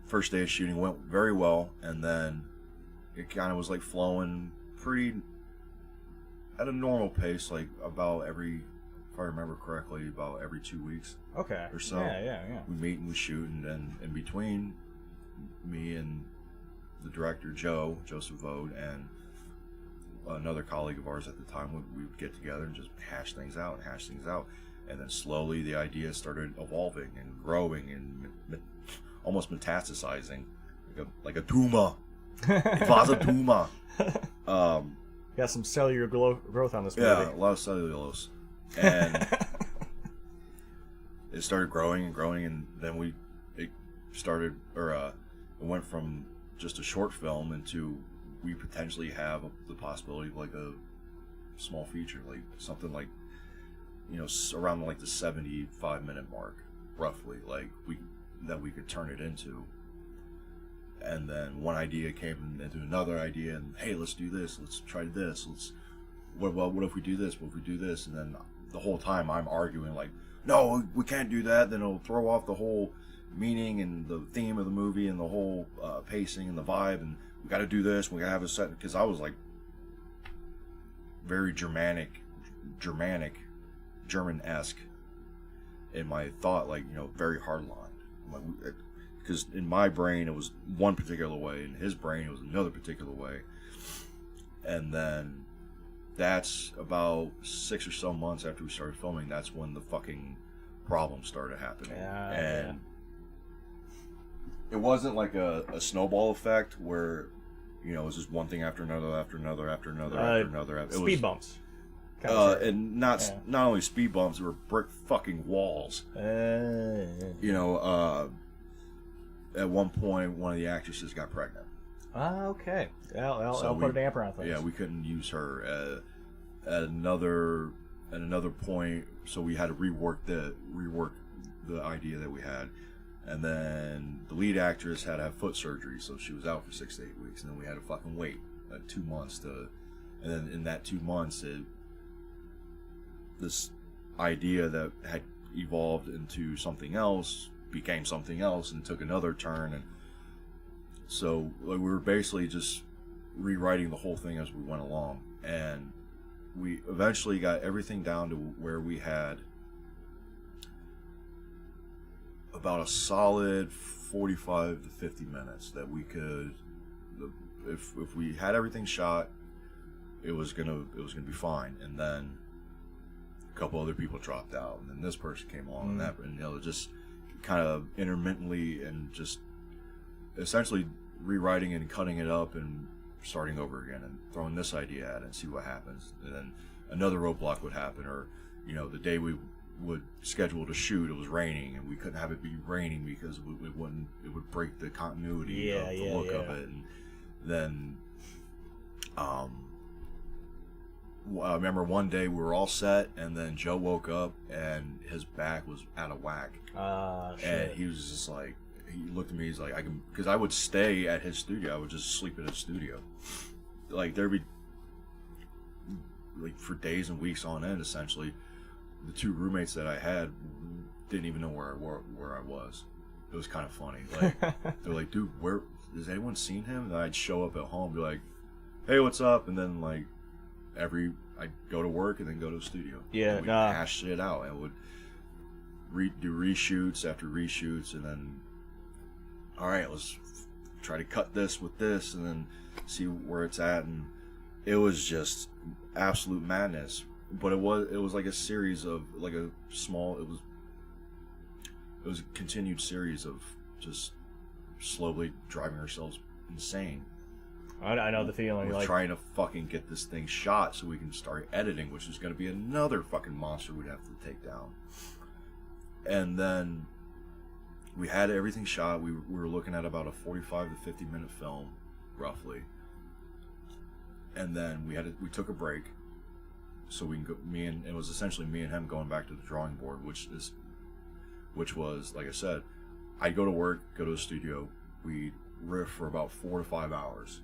first day of shooting went very well, and then it kind of was like flowing pretty at a normal pace, like about every, if I remember correctly, about every 2 weeks. Okay. Or so. Yeah. We meet and we shoot, and then in between, me and the director, Joseph Vode, and another colleague of ours at the time, we would get together and just hash things out. And then slowly the idea started evolving and growing and almost metastasizing, like a tumor. It was a tumor. Got some cellular growth on this movie. Yeah, a lot of cellulose. And it started growing, and then it went from just a short film into, we potentially have the possibility of like a small feature, like something like, you know, around like the 75-minute mark, roughly, like that we could turn it into. And then one idea came into another idea, and hey, let's do this, let's try this, what if we do this, what if we do this? And then the whole time I'm arguing like, no, we can't do that, then it'll throw off the whole meaning and the theme of the movie and the whole pacing and the vibe, and we got to do this, we got to have a set, because I was like very German-esque in my thought, like, you know, very hardline. Because in my brain it was one particular way, in his brain it was another particular way. And then that's about 6 or so months after we started filming, that's when the fucking problems started happening. And it wasn't like a snowball effect where, you know, it was just one thing after another. Speed bumps. And not only speed bumps, there were brick fucking walls. You know, at one point, one of the actresses got pregnant. Okay. I'll put a damper on things. Yeah, we couldn't use her. At another point, so we had to rework the idea that we had. And then the lead actress had to have foot surgery, so she was out for 6 to 8 weeks. And then we had to fucking wait 2 months and then in that 2 months, this idea that had evolved into something else became something else and took another turn. And so like, we were basically just rewriting the whole thing as we went along. And we eventually got everything down to where we had about a solid 45 to 50 minutes that we could, if we had everything shot, it was gonna be fine. And then a couple other people dropped out, and then this person came along, and that, and, you know, just kind of intermittently, and just essentially rewriting and cutting it up and starting over again and throwing this idea at it and see what happens. And then another roadblock would happen, or, you know, the day we would schedule to shoot, it was raining, and we couldn't have it be raining because it would break the continuity of the look of it. And then I remember one day we were all set, and then Joe woke up and his back was out of whack. And he was just like, he looked at me, he's like, because I would stay at his studio, I would just sleep in his studio. Like, there'd be, like, for days and weeks on end, essentially, the two roommates that I had didn't even know where I was. It was kind of funny. Like, they're like, dude, where has anyone seen him? And I'd show up at home, be like, hey, what's up? And then, like, I'd go to work and then go to the studio. Yeah, and we'd hash shit out, and would do reshoots after reshoots, and then, all right, let's try to cut this with this, and then see where it's at. And it was just absolute madness. But it was like a series of like a small. It was a continued series of just slowly driving ourselves insane. I know the feeling. We're trying to fucking get this thing shot so we can start editing, which is going to be another fucking monster we'd have to take down. And then we had everything shot. We were looking at about a 45 to 50 minute film, roughly. And then we took a break, so we can go. It was essentially me and him going back to the drawing board, which was, like I said, I'd go to work, go to the studio, we'd riff for about 4 to 5 hours.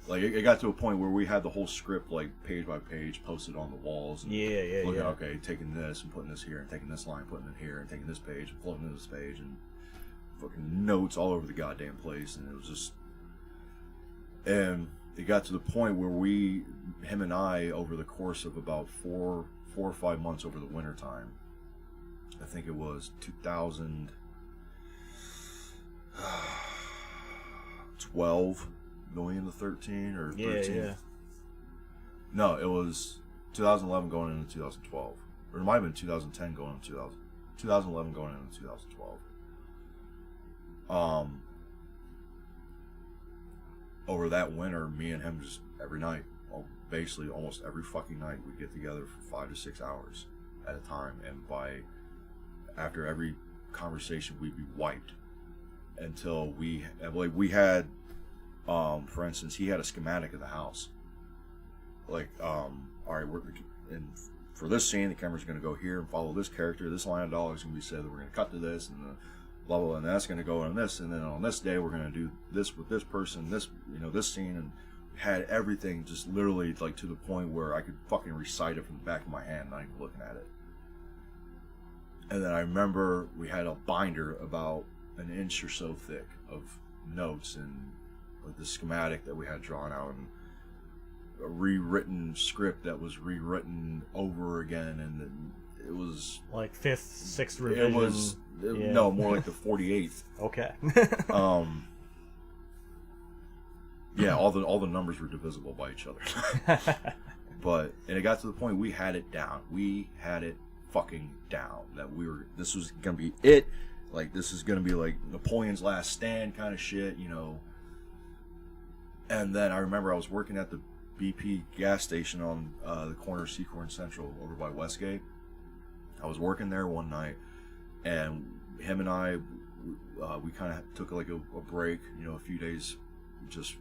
Like, it got to a point where we had the whole script, like, page by page, posted on the walls. And looking, okay, taking this and putting this here, and taking this line, putting it here, and taking this page, and floating to this page, and fucking notes all over the goddamn place. And it was just... And it got to the point where him and I, over the course of about 4 or 5 months over the winter time, I think it was 2012 going into 13 or 13. Yeah. No, it was 2011 going into 2012. Or it might have been 2010 going into 2011 going into 2012. Over that winter, me and him just every night, basically almost every fucking night, we'd get together for 5 to 6 hours at a time, and after every conversation, we'd be wiped until we had, for instance, he had a schematic of the house. Like, all right, and for this scene, the camera's going to go here and follow this character. This line of dialogue is going to be said that we're going to cut to this, and blah blah, and that's going to go on this, and then on this day we're going to do this with this person, this scene, and had everything just literally like to the point where I could fucking recite it from the back of my hand, not even looking at it. And then I remember we had a binder about an inch or so thick of notes and like the schematic that we had drawn out, and a rewritten script that was rewritten over again, and it was like 5th, 6th revision. It was no more like the 48th. Okay. Yeah, all the numbers were divisible by each other. And it got to the point we had it down. We had it fucking down. This was gonna be it. Like, this is gonna be like Napoleon's Last Stand kind of shit, And then I remember I was working at the BP gas station on the corner of Secord and Central over by Westgate. I was working there one night, and him and I, we kind of took like a break, a few days, just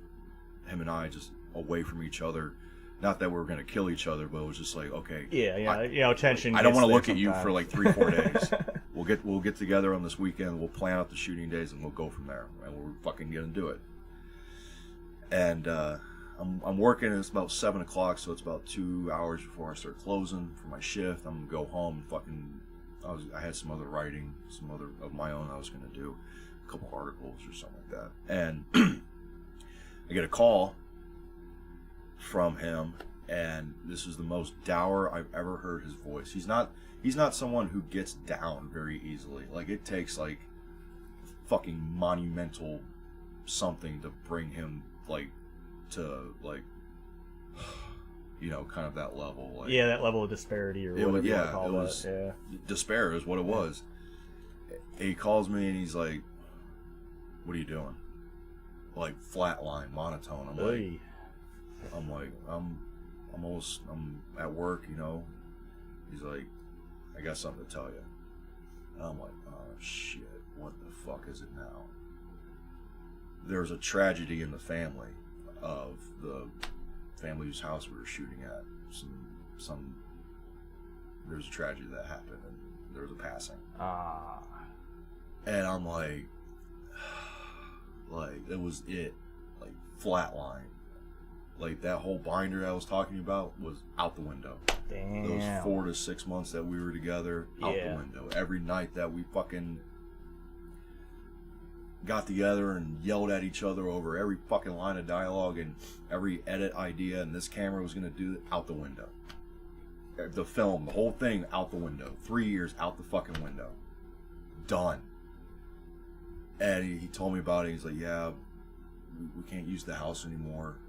him and I just away from each other. Not that we were going to kill each other, but it was just like, okay. Yeah, tension. I don't want to look at you for like 3-4 days. We'll get together on this weekend. We'll plan out the shooting days, and we'll go from there. And we're fucking going to do it. And I'm working, and it's about 7 o'clock, so it's about 2 hours before I start closing for my shift. I'm going to go home and I had some other writing, some other of my own I was going to do, a couple articles or something like that. And I get a call from him, and this is the most dour I've ever heard his voice. He's not someone who gets down very easily. Like, it takes like fucking monumental something to bring him like to like kind of that level. Like, that level of disparity or whatever you want to call that. Yeah, despair is what it was. He calls me and he's like, "What are you doing?" Like, flatline, monotone. I'm at work, He's like, "I got something to tell you." And I'm like, "Oh shit, what the fuck is it now?" There's a tragedy in the family of the family whose house we were shooting at. There's a tragedy that happened, and there was a passing. And I'm like, it was it, like, flatline. Like, that whole binder I was talking about was out the window. Damn. Those 4 to 6 months that we were together, out the window. Every night that we fucking got together and yelled at each other over every fucking line of dialogue and every edit idea, and this camera was going to do it, out the window. The film, the whole thing, out the window. 3 years out the fucking window. Done. And he told me about it. He's like, "Yeah, we can't use the house anymore.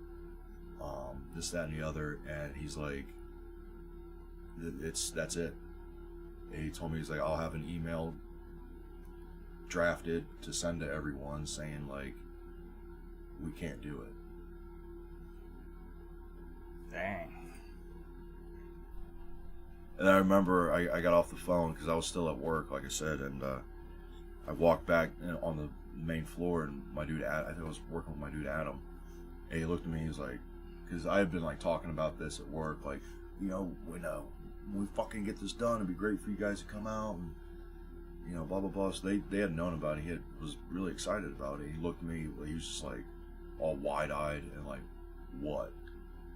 this, that, and the other. And he's like, that's it. And he told me, he's like, I'll have an email drafted to send to everyone saying, like, we can't do it. Dang. And I remember I got off the phone because I was still at work, like I said, and I walked back on the main floor, and my dude, I think I was working with my dude Adam, and he looked at me, he was like, because I had been like talking about this at work, like, you know, when we fucking get this done, it'd be great for you guys to come out, and, you know, blah blah blah. So they had known about it. He was really excited about it. He looked at me, he was just like all wide eyed and like, what?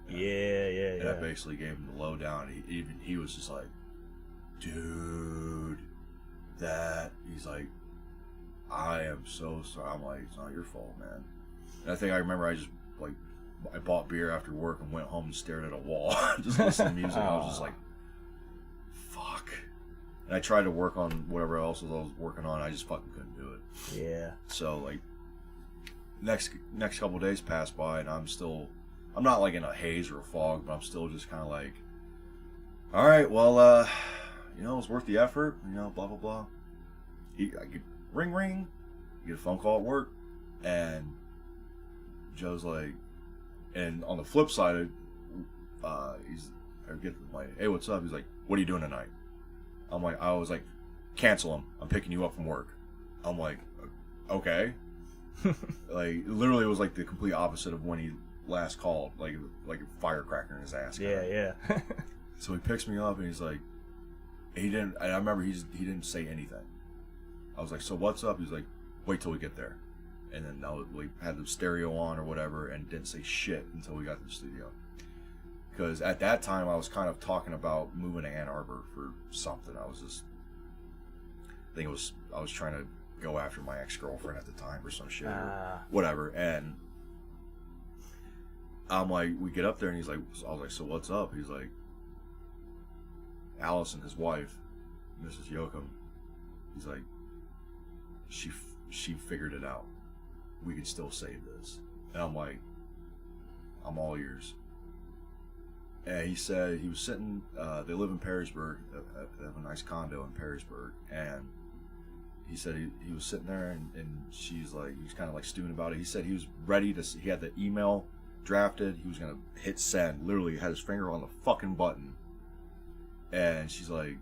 And Yeah. I basically gave him the lowdown. He was just like, dude, he's like, I am so sorry. I'm like, it's not your fault, man. And I think I remember I just like, I bought beer after work and went home and stared at a wall, just listening to music. I was just like, fuck. And I tried to work on whatever else I was working on. I just fucking couldn't do it. Yeah. So like, next couple of days passed by, and I'm not like in a haze or a fog, but I'm still just kind of like, all right, well, you know, it's worth the effort, you know, blah blah blah. I get ring, get a phone call at work, and Joe's like, and on the flip side, I get like, hey, what's up? He's like, what are you doing tonight? I was like, cancel him. I'm picking you up from work. I'm like, okay. Like, literally, it was like the complete opposite of when he last called, like a firecracker in his ass. Yeah. So he picks me up and he's like, I remember he didn't say anything. I was like, so what's up? He's like, wait till we get there. And then we had the stereo on or whatever and didn't say shit until we got to the studio. Because at that time I was kind of talking about moving to Ann Arbor for something. I was trying to go after my ex-girlfriend at the time or some shit or whatever. And I'm like, we get up there and I was like, so what's up? He's like, Allison, his wife, Mrs. Yoakum, he's like, she figured it out. We can still save this. And I'm like, I'm all ears. And he said he was sitting, they live in Perrysburg, they have a nice condo in Perrysburg, and he said he was sitting there and she's like, he was kind of like stewing about it. He said he was ready he had the email drafted, he was going to hit send, literally had his finger on the fucking button. And she's like,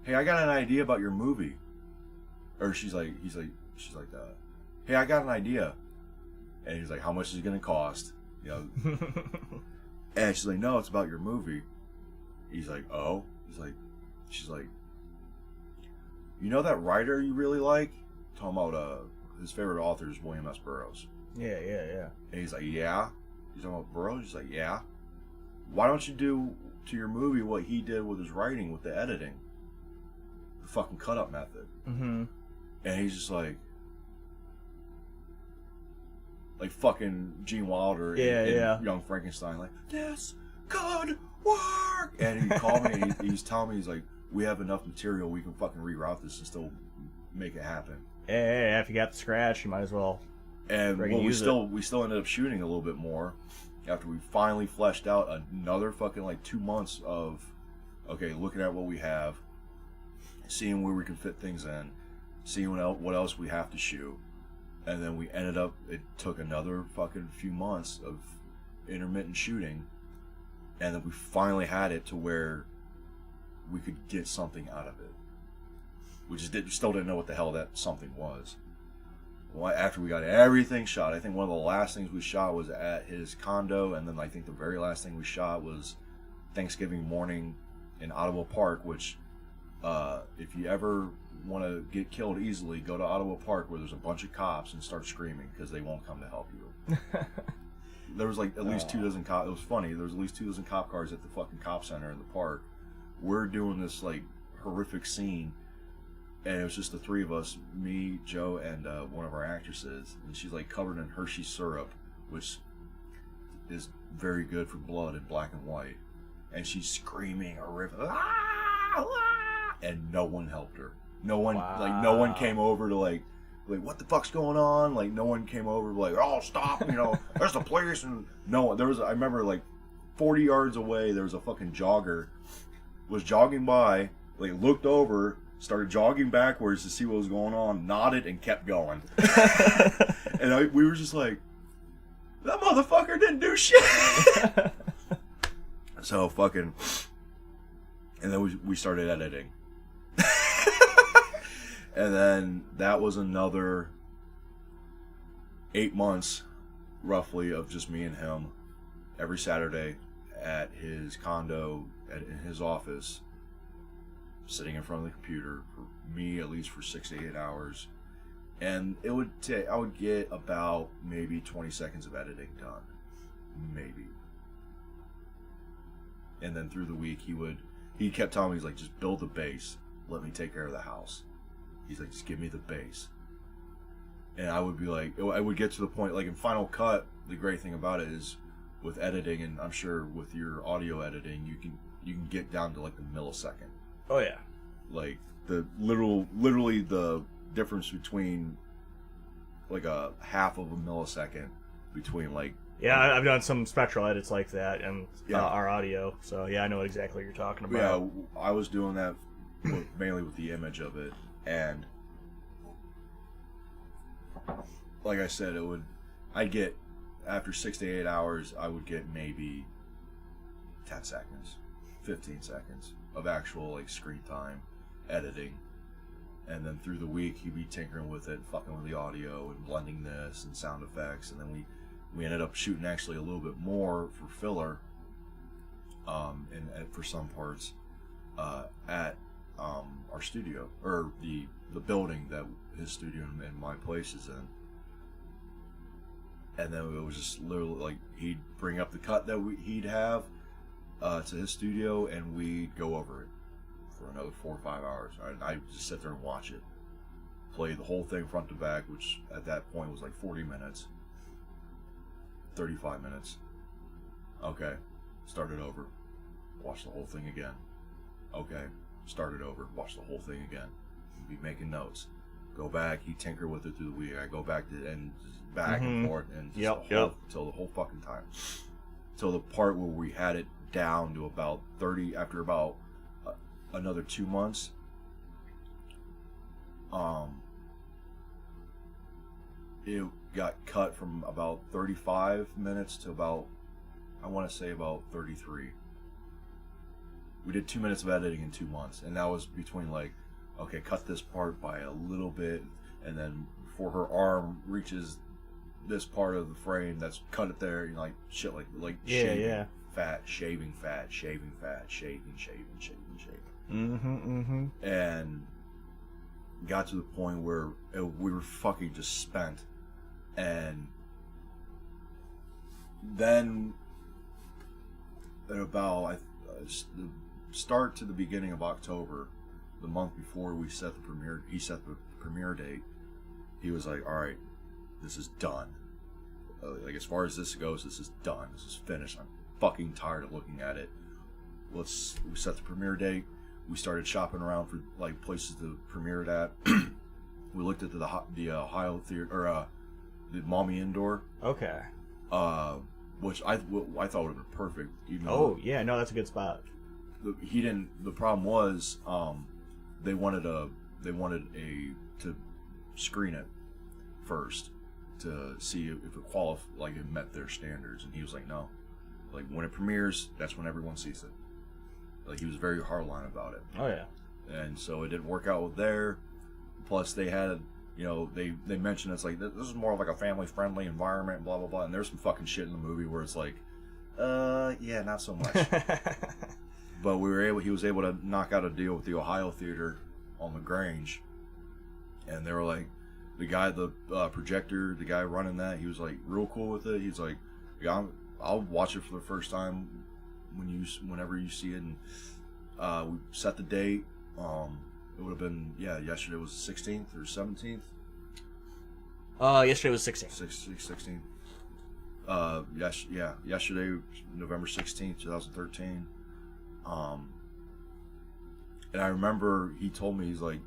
hey, I got an idea about your movie. Or she's like, hey, I got an idea. And he's like, how much is it going to cost? You know. And she's like, no, it's about your movie. He's like, oh. She's like, you know that writer you really like? Talking about his favorite author is William S. Burroughs. Yeah. And he's like, yeah. He's talking about Burroughs? He's like, yeah. Why don't you do to your movie what he did with his writing, with the editing? The fucking cut-up method. Mm-hmm. And he's just like fucking Gene Wilder in Young Frankenstein, like, this could work. And he called me and he's telling me, he's like, we have enough material, we can fucking reroute this and still make it happen. Hey, if you got the scratch, you might as well. And we still ended up shooting a little bit more after we finally fleshed out another fucking like 2 months of, okay, looking at what we have, seeing where we can fit things in, seeing what else we have to shoot. And then it took another fucking few months of intermittent shooting, and then we finally had it to where we could get something out of it. We just still didn't know what the hell that something was. Well, after we got everything shot, I think one of the last things we shot was at his condo, and then I think the very last thing we shot was Thanksgiving morning in Ottawa Park, which, if you ever want to get killed easily, go to Ottawa Park where there's a bunch of cops and start screaming because they won't come to help you. There was like at least 2 dozen cops. It was funny. There was at least 2 dozen cop cars at the fucking cop center in the park. We're doing this like horrific scene, and it was just the 3 of us, me, Joe, and one of our actresses, and she's like covered in Hershey syrup, which is very good for blood in black and white, and she's screaming horrific, and no one helped her. No one no one came over to like like, what the fuck's going on? Like, no one came over, like, oh, stop, you know, there's the police. And no one, I remember, like, 40 yards away, there was a fucking jogger, was jogging by, like, looked over, started jogging backwards to see what was going on, nodded, and kept going. And we were just like, that motherfucker didn't do shit. So, fucking, and then we started editing. And then that was another 8 months, roughly, of just me and him every Saturday at his condo, in his office, sitting in front of the computer, for me at least for 6 to 8 hours. And it would I would get about maybe 20 seconds of editing done. Maybe. And then through the week, he kept telling me, he's like, just build the base. Let me take care of the house. He's like, just give me the base. And I would be like, I would get to the point, like in Final Cut, the great thing about it is with editing, and I'm sure with your audio editing, you can get down to like the millisecond. Oh yeah. Like the literally the difference between like a half of a millisecond between like. Yeah, I've done some spectral edits like that and our audio, so yeah, I know exactly what you're talking about. Yeah, I was doing that mainly with the image of it, and like I said, I'd get, after 6 to 8 hours, I would get maybe 10 seconds, 15 seconds of actual like screen time editing. And then through the week, he'd be tinkering with it, fucking with the audio and blending this and sound effects. And then we ended up shooting actually a little bit more for filler, and for some parts, at our studio, or the building that his studio and my place is in. And then it was just literally like, he'd bring up the cut that he'd have to his studio, and we'd go over it for another 4 or 5 hours. I'd just sit there and watch it, play the whole thing front to back, which at that point was like 40 minutes, 35 minutes. Okay, start it over, watch the whole thing again. Okay, start it over, watch the whole thing again. Be making notes, go back, he tinker with it through the week. I go back to and back and forth, and till the whole fucking time, till the part where we had it down to about 30. After about another 2 months, it got cut from about 35 minutes to about, I want to say about 33. We did 2 minutes of editing in 2 months, and that was between like, okay, cut this part by a little bit, and then before her arm reaches this part of the frame, that's cut it there, you know, like shit, like shaving fat, shaving fat, shaving fat, shaving. And got to the point where we were fucking just spent. And then at about the start to the beginning of October, the month before he set the premiere date, he was like, all right, this is done. Like, as far as this goes, this is done. This is finished. I'm fucking tired of looking at it. We set the premiere date. We started shopping around for like places to premiere it at. We looked at the Ohio theater, or the Mommy Indoor. Okay. Which I thought would have been perfect. Even no, that's a good spot. The problem was, they wanted to screen it first to see if it met their standards, and he was like, no, like when it premieres, that's when everyone sees it. Like, he was very hardline about it. Oh yeah. And so it didn't work out with there. Plus they had, you know, they mentioned it's like, this is more like a family friendly environment, blah blah blah, and there's some fucking shit in the movie where it's like, yeah, not so much. But he was able to knock out a deal with the Ohio Theater on LaGrange, and they were like, the projector, the guy running that, he was like real cool with it. He's like, yeah, I'll watch it for the first time whenever you see it. And we set the date. It would have been, yesterday was the 16th or 17th. Yesterday was 16th. 16th. Yesterday, November 16th, 2013. And I remember he told me, he's like,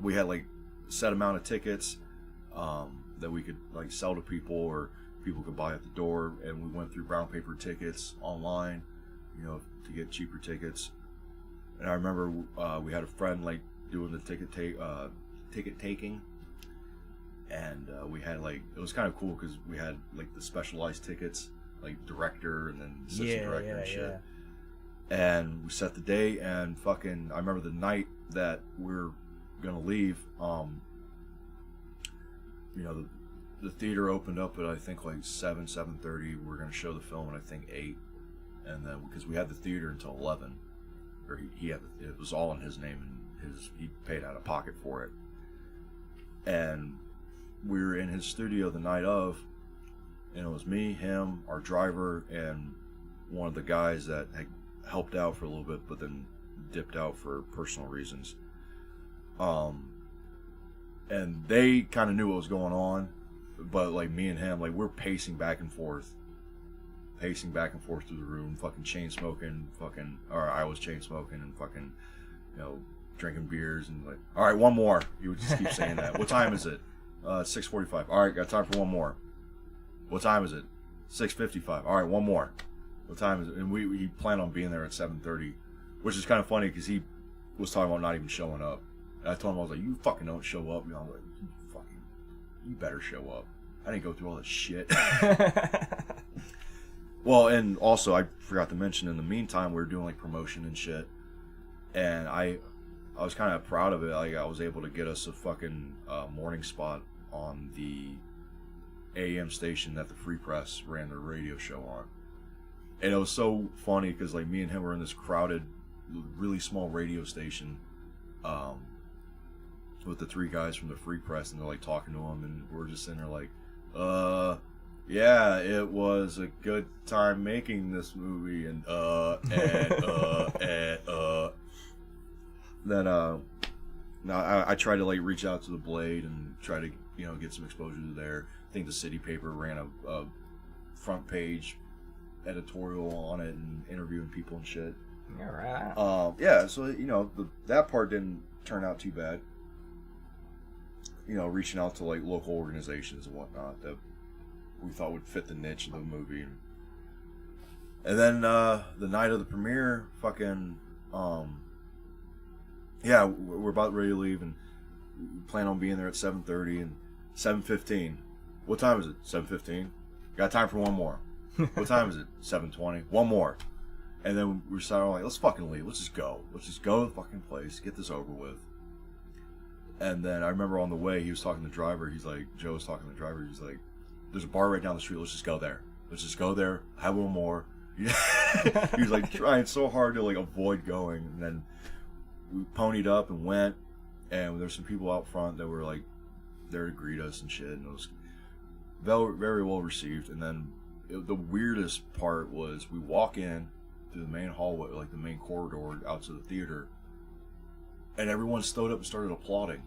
we had like set amount of tickets that we could like sell to people or people could buy at the door, and we went through brown paper tickets online, you know, to get cheaper tickets. And I remember we had a friend like doing the ticket taking, and we had like, it was kind of cool because we had like the specialized tickets, like director and then assistant director and shit. Yeah. And we set the day, and fucking, I remember the night that we were gonna leave, you know, the theater opened up at I think like 7:30. We were gonna show the film at I think 8, and then because we had the theater until 11, or he had it was all in his name and he paid out of pocket for it. And we were in his studio the night of, and it was me, him, our driver, and one of the guys that had helped out for a little bit, but then dipped out for personal reasons. And they kind of knew what was going on, but like me and him, like we're pacing back and forth through the room, fucking chain smoking, or I was chain smoking and fucking, you know, drinking beers and like, all right, one more. He would just keep saying that. What time is it? 6:45. All right, got time for one more. What time is it? 6:55. All right, one more. What time is it? And we planned on being there at 7:30, which is kind of funny because he was talking about not even showing up. And I told him, I was like, you fucking don't show up. You know, I was like, you better show up. I didn't go through all that shit. Well, and also I forgot to mention, in the meantime, we were doing like promotion and shit, and I was kind of proud of it. Like I was able to get us a fucking morning spot on the AM station that the Free Press ran their radio show on. And it was so funny because like me and him were in this crowded, really small radio station with the 3 guys from the Free Press, and they're like talking to him, and we're just sitting there like, yeah, it was a good time making this movie, and then now I tried to like reach out to the Blade and try to, you know, get some exposure to there. I think the City Paper ran a front page editorial on it and interviewing people and shit. All right. Yeah, so you know that part didn't turn out too bad. You know, reaching out to like local organizations and whatnot that we thought would fit the niche of the movie. And then the night of the premiere, fucking yeah, we're about ready to leave, and we plan on being there at 7:30 and 7:15. What time is it? 7:15. Got time for one more. What time is it? 7:20. One more. And then we started like, let's fucking leave. Let's just go. Let's just go to the fucking place. Get this over with. And then I remember on the way, he was talking to the driver. He's like, Joe was talking to the driver. He's like, there's a bar right down the street. Let's just go there. Let's just go there. Have one more. He was like trying so hard to like avoid going. And then we ponied up and went. And there's some people out front that were like there to greet us and shit. And it was very well received. And then the weirdest part was we walk in through the main hallway, like the main corridor out to the theater, and everyone stood up and started applauding.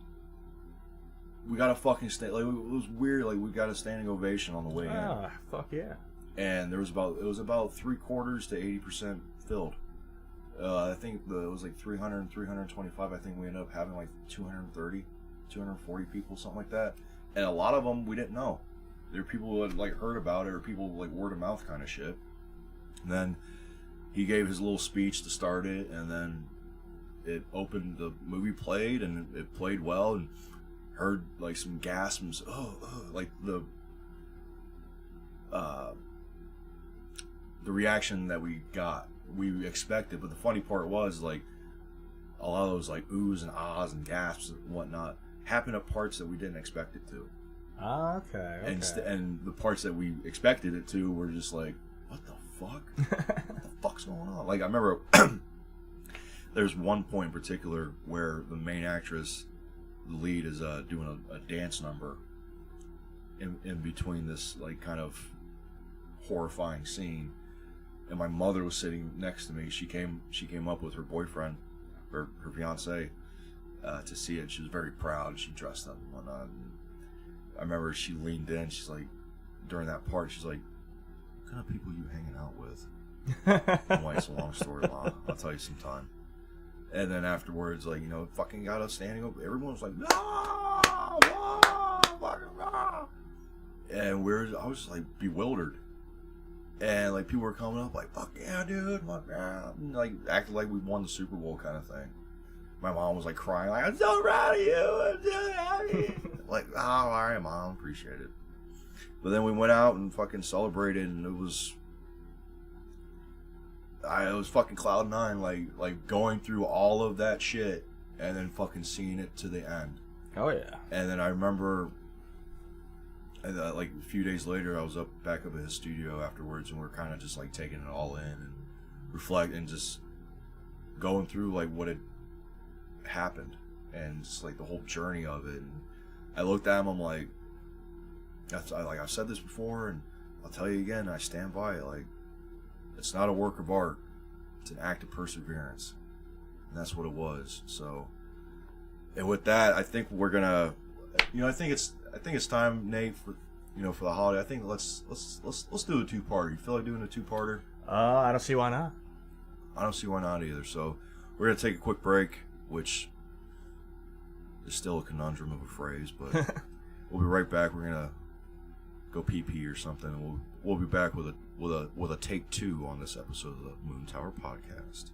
We got a fucking like, it was weird. Like we got a standing ovation on the way in. Ah, fuck yeah! And it was about 3/4 to 80% filled. I think it was like 300 and 325. I think we ended up having like 230, 240 people, something like that. And a lot of them we didn't know. There were people who had like heard about it, or people like word of mouth kind of shit. And then he gave his little speech to start it, and then it opened. The movie played, and it played well, and heard like some gasps, like the reaction that we got, we expected. But the funny part was like a lot of those like oohs and ahs and gasps and whatnot happened at parts that we didn't expect it to. Okay. And the parts that we expected it to were just like, what the fuck? What the fuck's going on? Like I remember there's one point in particular where the main actress, the lead, is doing a dance number in between this like kind of horrifying scene, and my mother was sitting next to me. She came up with her boyfriend, or her fiance, to see it. She was very proud. She dressed up and whatnot. And I remember she leaned in. She's like, during that part, she's like, "What kind of people you hanging out with?" I'm like, it's a long story, Mom. I'll tell you sometime. And then afterwards, like, you know, fucking got us standing up. Everyone was like, "Ah!" and I was like bewildered, and like people were coming up like, "Fuck yeah, dude!" Fuck yeah. And, like acting like we won the Super Bowl kind of thing. My mom was like crying, like, "I'm so proud of you. I'm so happy." Like, oh, all right, Mom, appreciate it. But then we went out and fucking celebrated, and it was fucking cloud nine, like going through all of that shit and then fucking seeing it to the end. Oh yeah. And then I remember, like a few days later, I was back up at his studio afterwards, and we're kind of just like taking it all in and reflect and just going through like what had happened and just like the whole journey of it. And I looked at him, I'm like, I've said this before, and I'll tell you again, I stand by it. Like, it's not a work of art; it's an act of perseverance, and that's what it was. So, and with that, I think we're gonna, I think it's time, Nate, for for the holiday. I think let's do a two-parter. You feel like doing a two-parter? I don't see why not. I don't see why not either. So, we're gonna take a quick break, which is still a conundrum of a phrase, but we'll be right back. We're gonna go pee or something, and we'll be back with a take 2 on this episode of the Moon Tower Podcast.